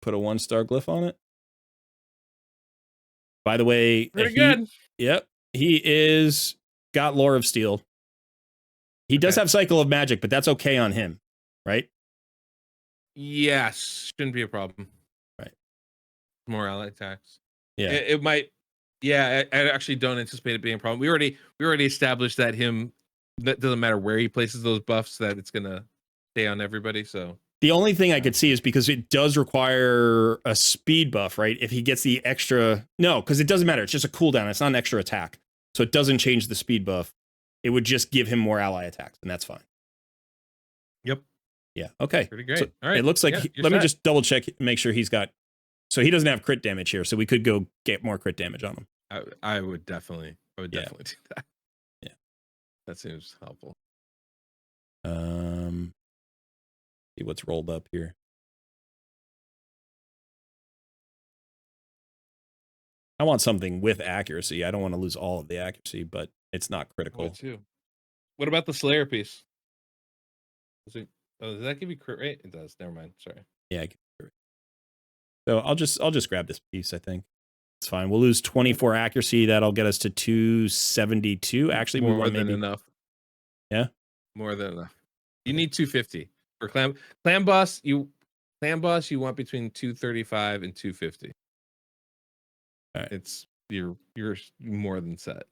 put a 1-star glyph on it. By the way, pretty good. Yep. He is got Lore of Steel. He does have Cycle of Magic, but that's okay on him, right? Yes. Shouldn't be a problem. Right. More ally attacks. Yeah. It might. Yeah, I actually don't anticipate it being a problem. We already established that that doesn't matter where he places those buffs, that it's gonna stay on everybody. So the only thing I could see is because it does require a speed buff, right? If he gets the extra, no, because it doesn't matter. It's just a cooldown. It's not an extra attack, so it doesn't change the speed buff. It would just give him more ally attacks, and that's fine. Yep. Yeah. Okay. Pretty great. So all right. It looks like let me just double check, make sure he's got. So he doesn't have crit damage here, so we could go get more crit damage on him. I would definitely do that. Yeah. That seems helpful. See what's rolled up here. I want something with accuracy. I don't want to lose all of the accuracy, but it's not critical. Too. What about the Slayer piece? Does that give you crit rate? It does. Never mind. Sorry. Yeah. So I'll just grab this piece. I think it's fine. We'll lose 24 accuracy. That'll get us to 272. Actually, more than enough. Yeah. More than enough. You need 250 for clan boss. You want between 235 and 250. All right. It's you're more than set.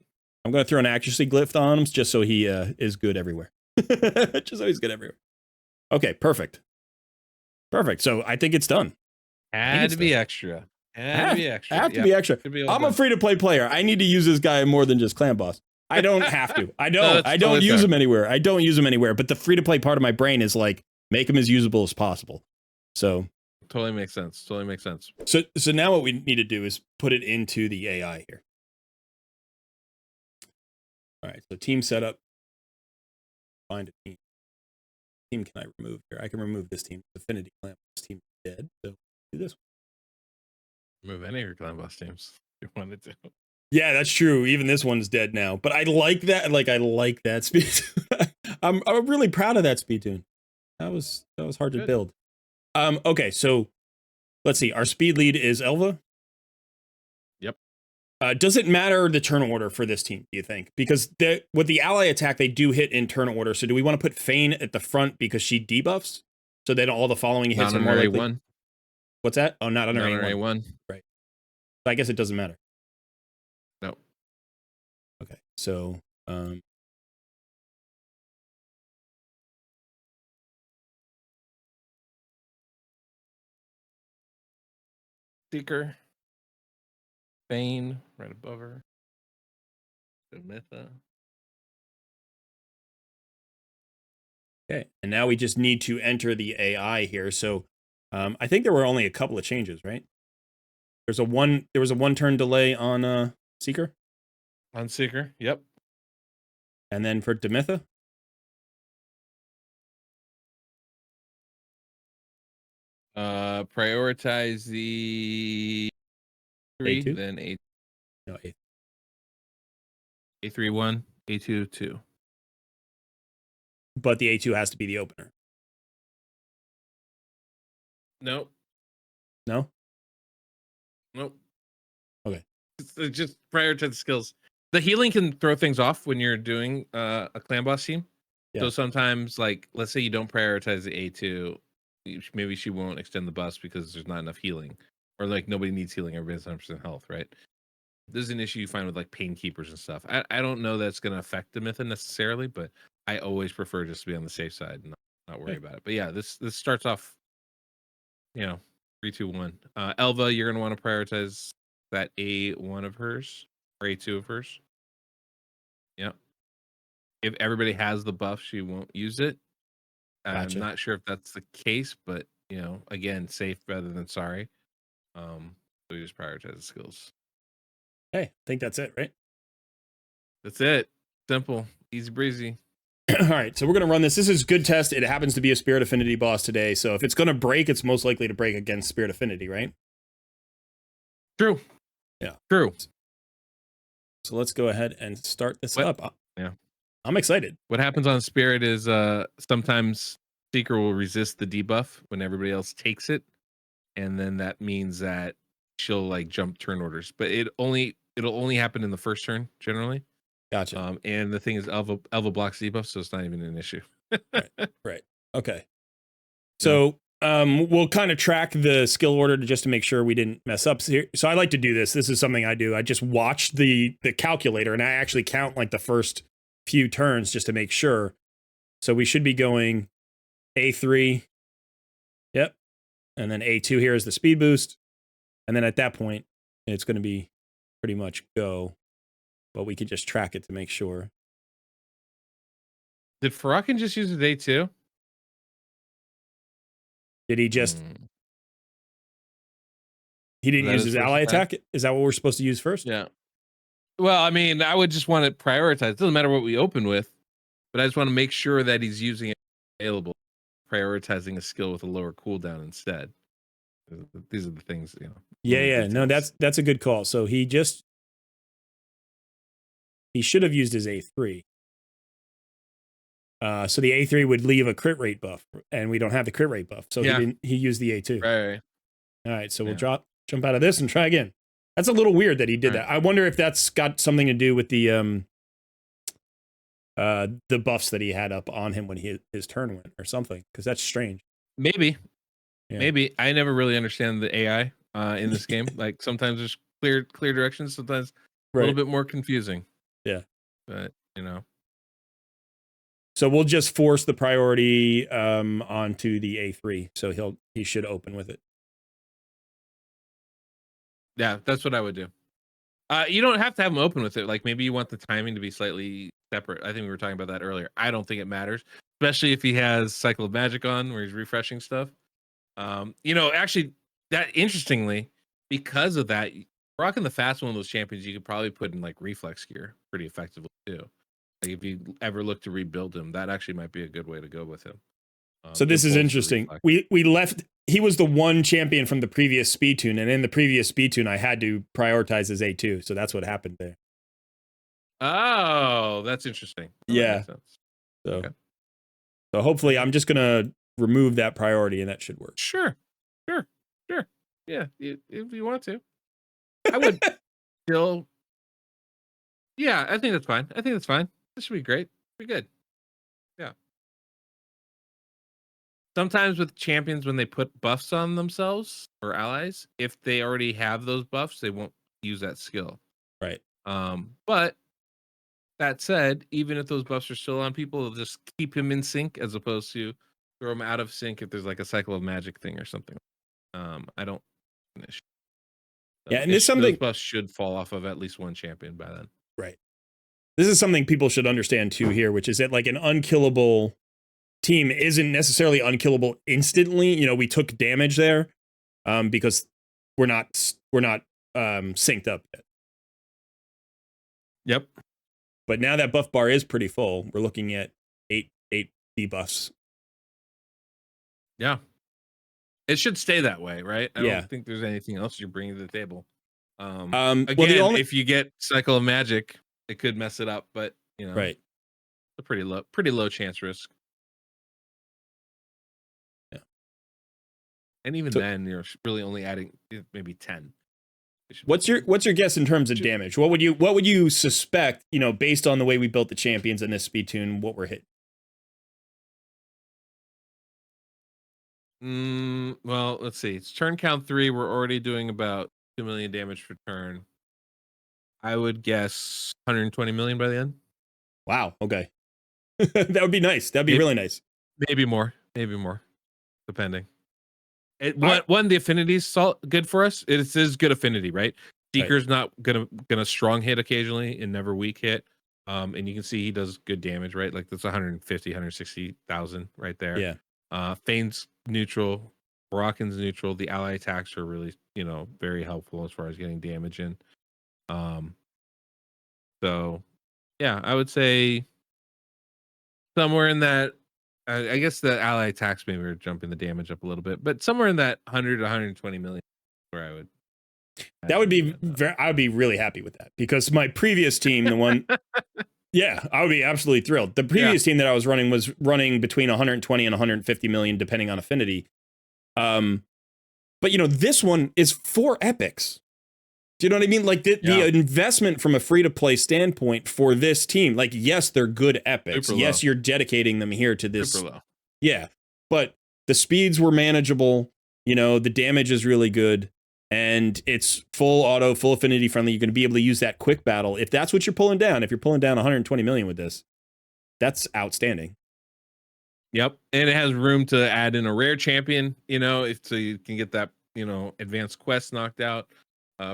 I'm gonna throw an accuracy glyph on him just so he is good everywhere. Just so he's good everywhere. Okay, perfect. So I think it's done. Had to be extra. Have to be extra. I'm a free-to-play player. I need to use this guy more than just clan boss. I don't have to. I don't. I don't use him anywhere. But the free-to-play part of my brain is like, make him as usable as possible. So totally makes sense. So now what we need to do is put it into the AI here. All right. So team setup. Find a team. Team can I remove here? I can remove this team. Affinity clan. This team is dead. So do this one. Remove any of your clan boss teams if you wanted to. Yeah, that's true. Even this one's dead now. But I like that. I like that speed. I'm really proud of that speed tune. That was hard to build. Okay, so let's see. Our speed lead is Elva. Yep. Does it matter the turn order for this team, do you think? Because with the ally attack, they do hit in turn order. So do we want to put Fane at the front because she debuffs? So then all the following hits are more likely. A1. What's that? Oh, not under A1. Right. I guess it doesn't matter. No. Okay, so Seeker, Fane, right above her. Mythical. Okay, and now we just need to enter the AI here. So I think there were only a couple of changes, right? There was a 1-turn delay on Seeker. On Seeker, yep. And then for Demitha? Prioritize the 3, A2? then A. No, A. A3 1, A2 2. but the A2 has to be the opener. Nope. No? Nope. Okay. It's just prioritize skills. The healing can throw things off when you're doing a clan boss team. Yeah. So sometimes, like, let's say you don't prioritize the A2, maybe she won't extend the bus because there's not enough healing, or like nobody needs healing, everybody's 100% health, right? This is an issue you find with like pain keepers and stuff. I don't know that's going to affect the Mythic necessarily, but I always prefer just to be on the safe side and not worry about it. But yeah, this starts off, 3, 2, 1. Elva, you're going to want to prioritize that A1 of hers or A2 of hers. Yeah. If everybody has the buff, she won't use it. Gotcha. I'm not sure if that's the case, but again, safe rather than sorry. So we just prioritize the skills. Hey, I think that's it, right? That's it. Simple, easy breezy. All right, so we're going to run this. This is good test. It happens to be a Spirit Affinity boss today, so if it's going to break, it's most likely to break against Spirit Affinity, right? True. Yeah. True. So let's go ahead and start this up. Yeah. I'm excited. What happens on Spirit is sometimes Seeker will resist the debuff when everybody else takes it, and then that means that she'll like jump turn orders. But it'll only happen in the first turn generally. Gotcha. And the thing is, Elva blocks debuff, so it's not even an issue. Right. Okay. So we'll kind of track the skill order just to make sure we didn't mess up here. So I like to do this. This is something I do. I just watch the calculator, and I actually count like the first few turns just to make sure. So we should be going A3. Yep. And then A2 here is the speed boost. And then at that point, it's going to be pretty much go. But we could just track it to make sure. Did Farrakhan just use a day too? Did he just... He didn't use his ally attack? Is that what we're supposed to use first? Yeah. Well, I mean, I would just want to prioritize. It doesn't matter what we open with, but I just want to make sure that he's using it available, prioritizing a skill with a lower cooldown instead. These are the things, Yeah. No, that's a good call. So he should have used his A3. So the A3 would leave a crit rate buff, and we don't have the crit rate buff. So he used the A2. Right. All right, so we'll jump out of this and try again. That's a little weird that he did that. I wonder if that's got something to do with the buffs that he had up on him when his turn went or something, because that's strange. Maybe. I never really understand the AI in this game. Like sometimes there's clear directions, sometimes a little bit more confusing. Yeah. But, So we'll just force the priority onto the A3. So he should open with it. Yeah, that's what I would do. You don't have to have them open with it. Like maybe you want the timing to be slightly separate. I think we were talking about that earlier. I don't think it matters, especially if he has Cycle of Magic on where he's refreshing stuff. Actually, that interestingly, because of that, rocking the fast one of those champions, you could probably put in like reflex gear pretty effectively too. Like if you ever look to rebuild him, that actually might be a good way to go with him. So this is interesting. We left. He was the one champion from the previous speed tune, and in the previous speed tune, I had to prioritize his A2. So that's what happened there. Oh, that's interesting. Yeah. So hopefully, I'm just gonna remove that priority, and that should work. Sure. Yeah, if you want to, I would still. Yeah, I think that's fine. This should be great. Be good. Yeah. Sometimes with champions, when they put buffs on themselves or allies, if they already have those buffs, they won't use that skill. Right. But that said, even if those buffs are still on people, they'll just keep him in sync as opposed to throw him out of sync if there's like a cycle of magic thing or something. I don't. Yeah, and those buffs should fall off of at least one champion by then. Right. This is something people should understand too here, which is that like an unkillable team isn't necessarily unkillable instantly. We took damage there because we're not synced up yet. Yep. But now that buff bar is pretty full, we're looking at eight debuffs. Yeah. It should stay that way, right? I don't think there's anything else you're bringing to the table. Again, if you get Cycle of Magic, it could mess it up, but right. a pretty low chance risk. And even So- then, you're really only adding maybe 10. What's your guess in terms of damage? What would you suspect, based on the way we built the champions in this speed tune, what we're hitting? Well, let's see. It's turn count 3. We're already doing about 2 million damage per turn. I would guess 120 million by the end. Wow. Okay. That would be nice. That'd be really nice. Maybe more, depending. The affinity's good for us. It is good affinity, right? Seeker's not gonna strong hit occasionally and never weak hit. And you can see he does good damage, right? Like that's 150, 160,000 right there. Yeah. Fane's neutral, Baroccan's neutral. The ally attacks are really, very helpful as far as getting damage in. So yeah, I would say somewhere in that. I guess the ally attacks maybe are jumping the damage up a little bit, but somewhere in that 100 to 120 million, where I would. That would be I would be really happy with that, because my previous team, the one, yeah, I would be absolutely thrilled. The previous team that I was running between 120 and 150 million, depending on affinity. But this one is 4 epics. Do you know what I mean? Like the investment from a free-to-play standpoint for this team, like, yes, they're good epics. Yes, you're dedicating them here to this. Super low. Yeah, but the speeds were manageable. The damage is really good, and it's full auto, full affinity friendly. You're going to be able to use that quick battle. If that's what you're pulling down, if you're pulling down 120 million with this, that's outstanding. Yep, and it has room to add in a rare champion, so you can get that, advanced quest knocked out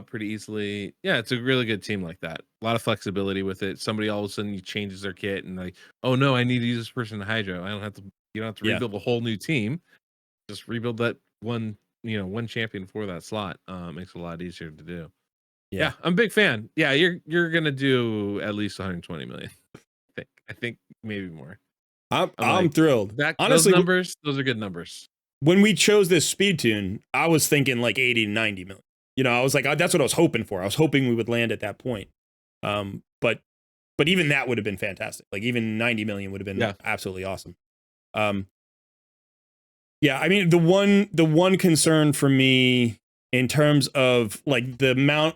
pretty easily. Yeah, it's a really good team like that. A lot of flexibility with it. Somebody all of a sudden changes their kit and like, oh no, I need to use this person to Hydro. You don't have to rebuild a whole new team. Just rebuild that one champion for that slot. Makes it a lot easier to do. Yeah, I'm a big fan. Yeah, you're gonna do at least 120 million. I think maybe more. I'm thrilled. Honestly, those are good numbers. When we chose this speed tune, I was thinking like 80 to 90 million. I was like, that's what I was hoping for. I was hoping we would land at that point. But even that would have been fantastic. Like even 90 million would have been absolutely awesome. Yeah, I mean, the one concern for me in terms of like the amount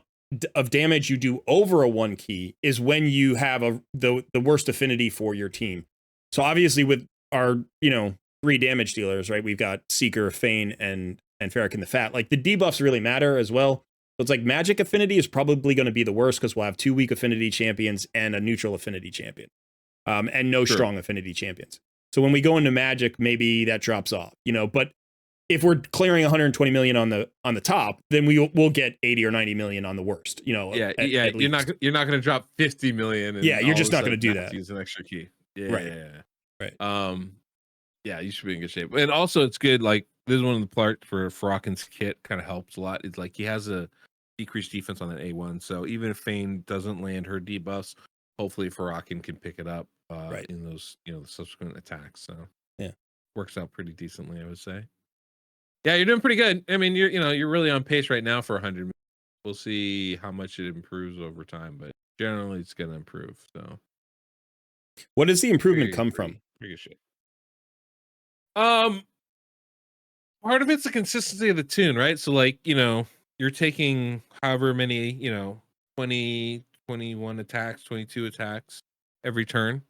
of damage you do over a 1 key is when you have the worst affinity for your team. So obviously with our 3 damage dealers, right? We've got Seeker, Fane, and Ferric the Fat. Like the debuffs really matter as well. So it's like magic affinity is probably going to be the worst, because we'll have 2 weak affinity champions and a neutral affinity champion, and no strong affinity champions. So when we go into magic, maybe that drops off, But if we're clearing 120 million on the top, then we'll get 80 or 90 million on the worst. At you're not going to drop 50 million. And you're just not going to do that. Use an extra key. Right. Yeah, you should be in good shape. And also, it's good. Like this is one of the parts for Farrakhan's kit kind of helps a lot. It's like he has a decreased defense on that A1, so even if Fane doesn't land her debuffs, hopefully Farrakhan can pick it up in those the subsequent attacks. So works out pretty decently, I would say. Yeah, you're doing pretty good. I mean, you're really on pace right now for 100. We'll see how much it improves over time, but generally it's going to improve. So, what does the improvement come from? Pretty good shit. Part of it's the consistency of the tune, right? So, like, you're taking however many, 20, 21 attacks, 22 attacks every turn,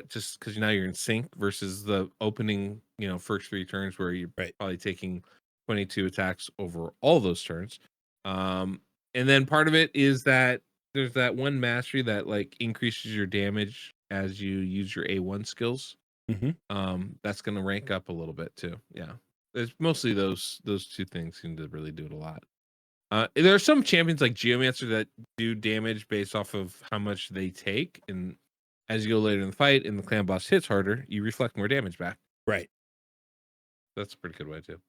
just because now you're in sync versus the opening, first 3 turns where you're probably taking 22 attacks over all those turns. And then part of it is that there's that one mastery that like increases your damage as you use your A1 skills. Mm-hmm. That's going to rank up a little bit too. Yeah. It's mostly those 2 things seem to really do it a lot. There are some champions like Geomancer that do damage based off of how much they take, and as you go later in the fight and the clan boss hits harder, you reflect more damage back. Right. That's a pretty good way too.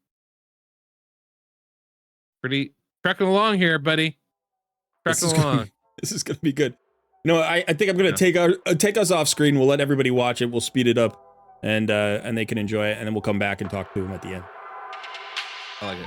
Pretty trekking along here, buddy. Trekking along. This is gonna be good. No, I think I'm gonna take us off screen. We'll let everybody watch it. We'll speed it up, and they can enjoy it, and then we'll come back and talk to them at the end. I like it.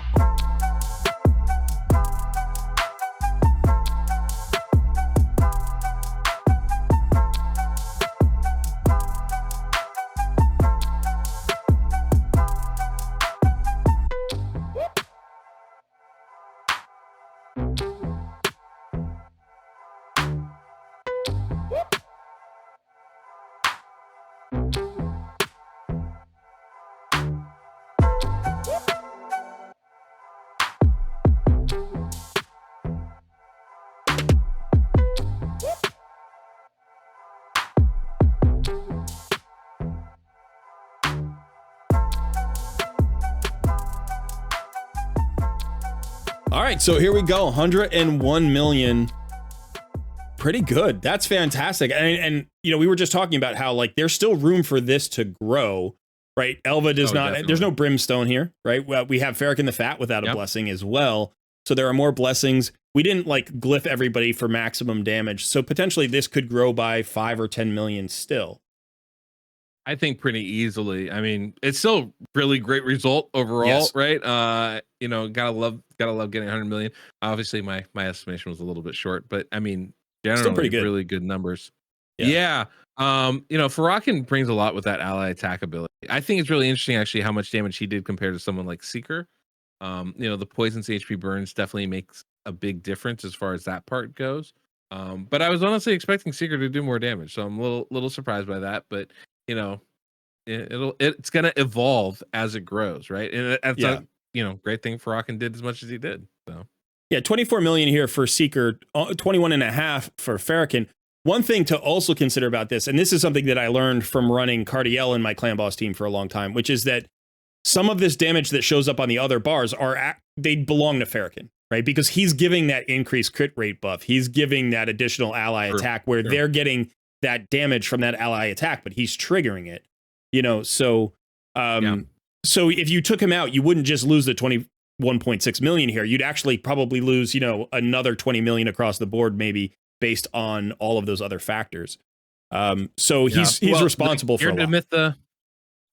All right, so here we go. 101 million. Pretty good. That's fantastic. And you know, we were just talking about how like there's still room for this to grow, right? Elva does not. Definitely. There's no brimstone here, right? Well, we have Farrakhan the Fat without a blessing as well. So there are more blessings. We didn't like glyph everybody for maximum damage. So potentially this could grow by 5 or 10 million still. I think pretty easily. I mean, it's still really great result overall, right? You know, gotta love getting 100 million. Obviously, my estimation was a little bit short, but I mean, generally still pretty good. Really good numbers. Yeah. You know, Farrakhan brings a lot with that ally attack ability. I think it's really interesting actually how much damage he did compared to someone like Seeker. You know, the poisons HP burns definitely makes a big difference as far as that part goes. But I was honestly expecting Seeker to do more damage, so I'm a little surprised by that. But you know, it's gonna evolve as it grows, right? And that's a you know great thing Farrakhan did as much as he did. So yeah, 24 million here for Seeker, 21 and a half for Farrakhan. One thing to also consider about this, and this is something that I learned from running Cardiel in my clan boss team for a long time, which is that some of this damage that shows up on the other bars they belong to Farrakhan, right? Because he's giving that increased crit rate buff. He's giving that additional ally attack where they're getting that damage from that ally attack, but he's triggering it. You know, so so if you took him out, you wouldn't just lose the 21.6 million here. You'd actually probably lose, you know, another 20 million across the board, maybe based on all of those other factors. So he's responsible for a lot.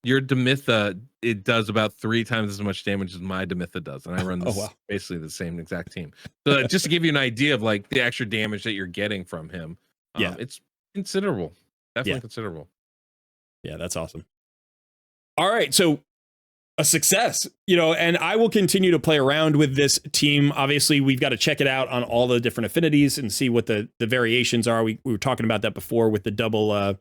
Your Demitha, it does about 3 times as much damage as my Demitha does, and I run this basically the same exact team. So just to give you an idea of like the extra damage that you're getting from him, it's considerable, definitely considerable. Yeah, that's awesome. All right, so a success, you know, and I will continue to play around with this team. Obviously, we've got to check it out on all the different affinities and see what the variations are. We were talking about that before with the double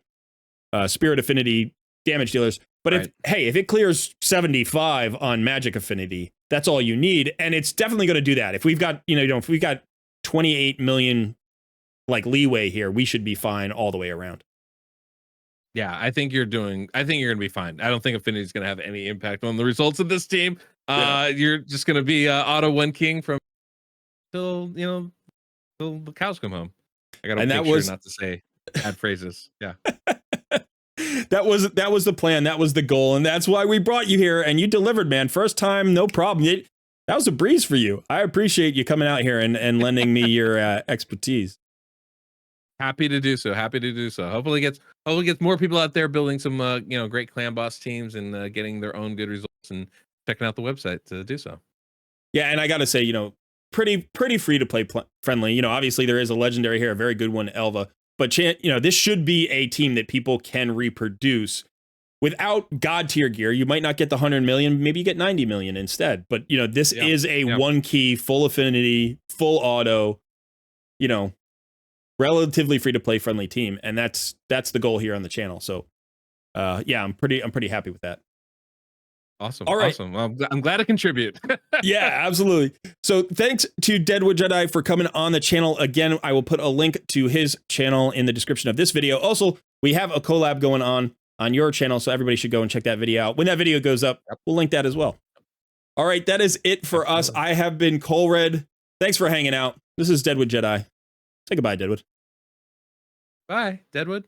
spirit affinity damage dealers. But if it clears 75 on magic affinity, that's all you need, and it's definitely going to do that. If we've got if we've got 28 million like leeway here, we should be fine all the way around. Yeah, I think you're going to be fine. I don't think affinity is going to have any impact on the results of this team. You're just going to be auto one king from till the cows come home. I got to make sure not to say bad phrases. Yeah. That was the plan. That was the goal. And that's why we brought you here, and you delivered, man. First time, no problem. That was a breeze for you. I appreciate you coming out here and lending me your expertise. Happy to do so. Hopefully gets more people out there building some great clan boss teams and getting their own good results and checking out the website to do so. Yeah, and I got to say, pretty free to play friendly. Obviously there is a legendary here, a very good one, Elva. But this should be a team that people can reproduce without god tier gear. You might not get the 100 million, maybe you get 90 million instead. But this is a one key, full affinity, full auto, relatively free to play friendly team, and that's the goal here on the channel. So I'm pretty happy with that. Awesome. All right. Awesome. Well, I'm glad to contribute. Yeah, absolutely. So thanks to Deadwood Jedi for coming on the channel. Again, I will put a link to his channel in the description of this video. Also, we have a collab going on your channel, so everybody should go and check that video out. When that video goes up, we'll link that as well. All right, that is it for us. I have been Colred. Thanks for hanging out. This is Deadwood Jedi. Say goodbye, Deadwood. Bye, Deadwood.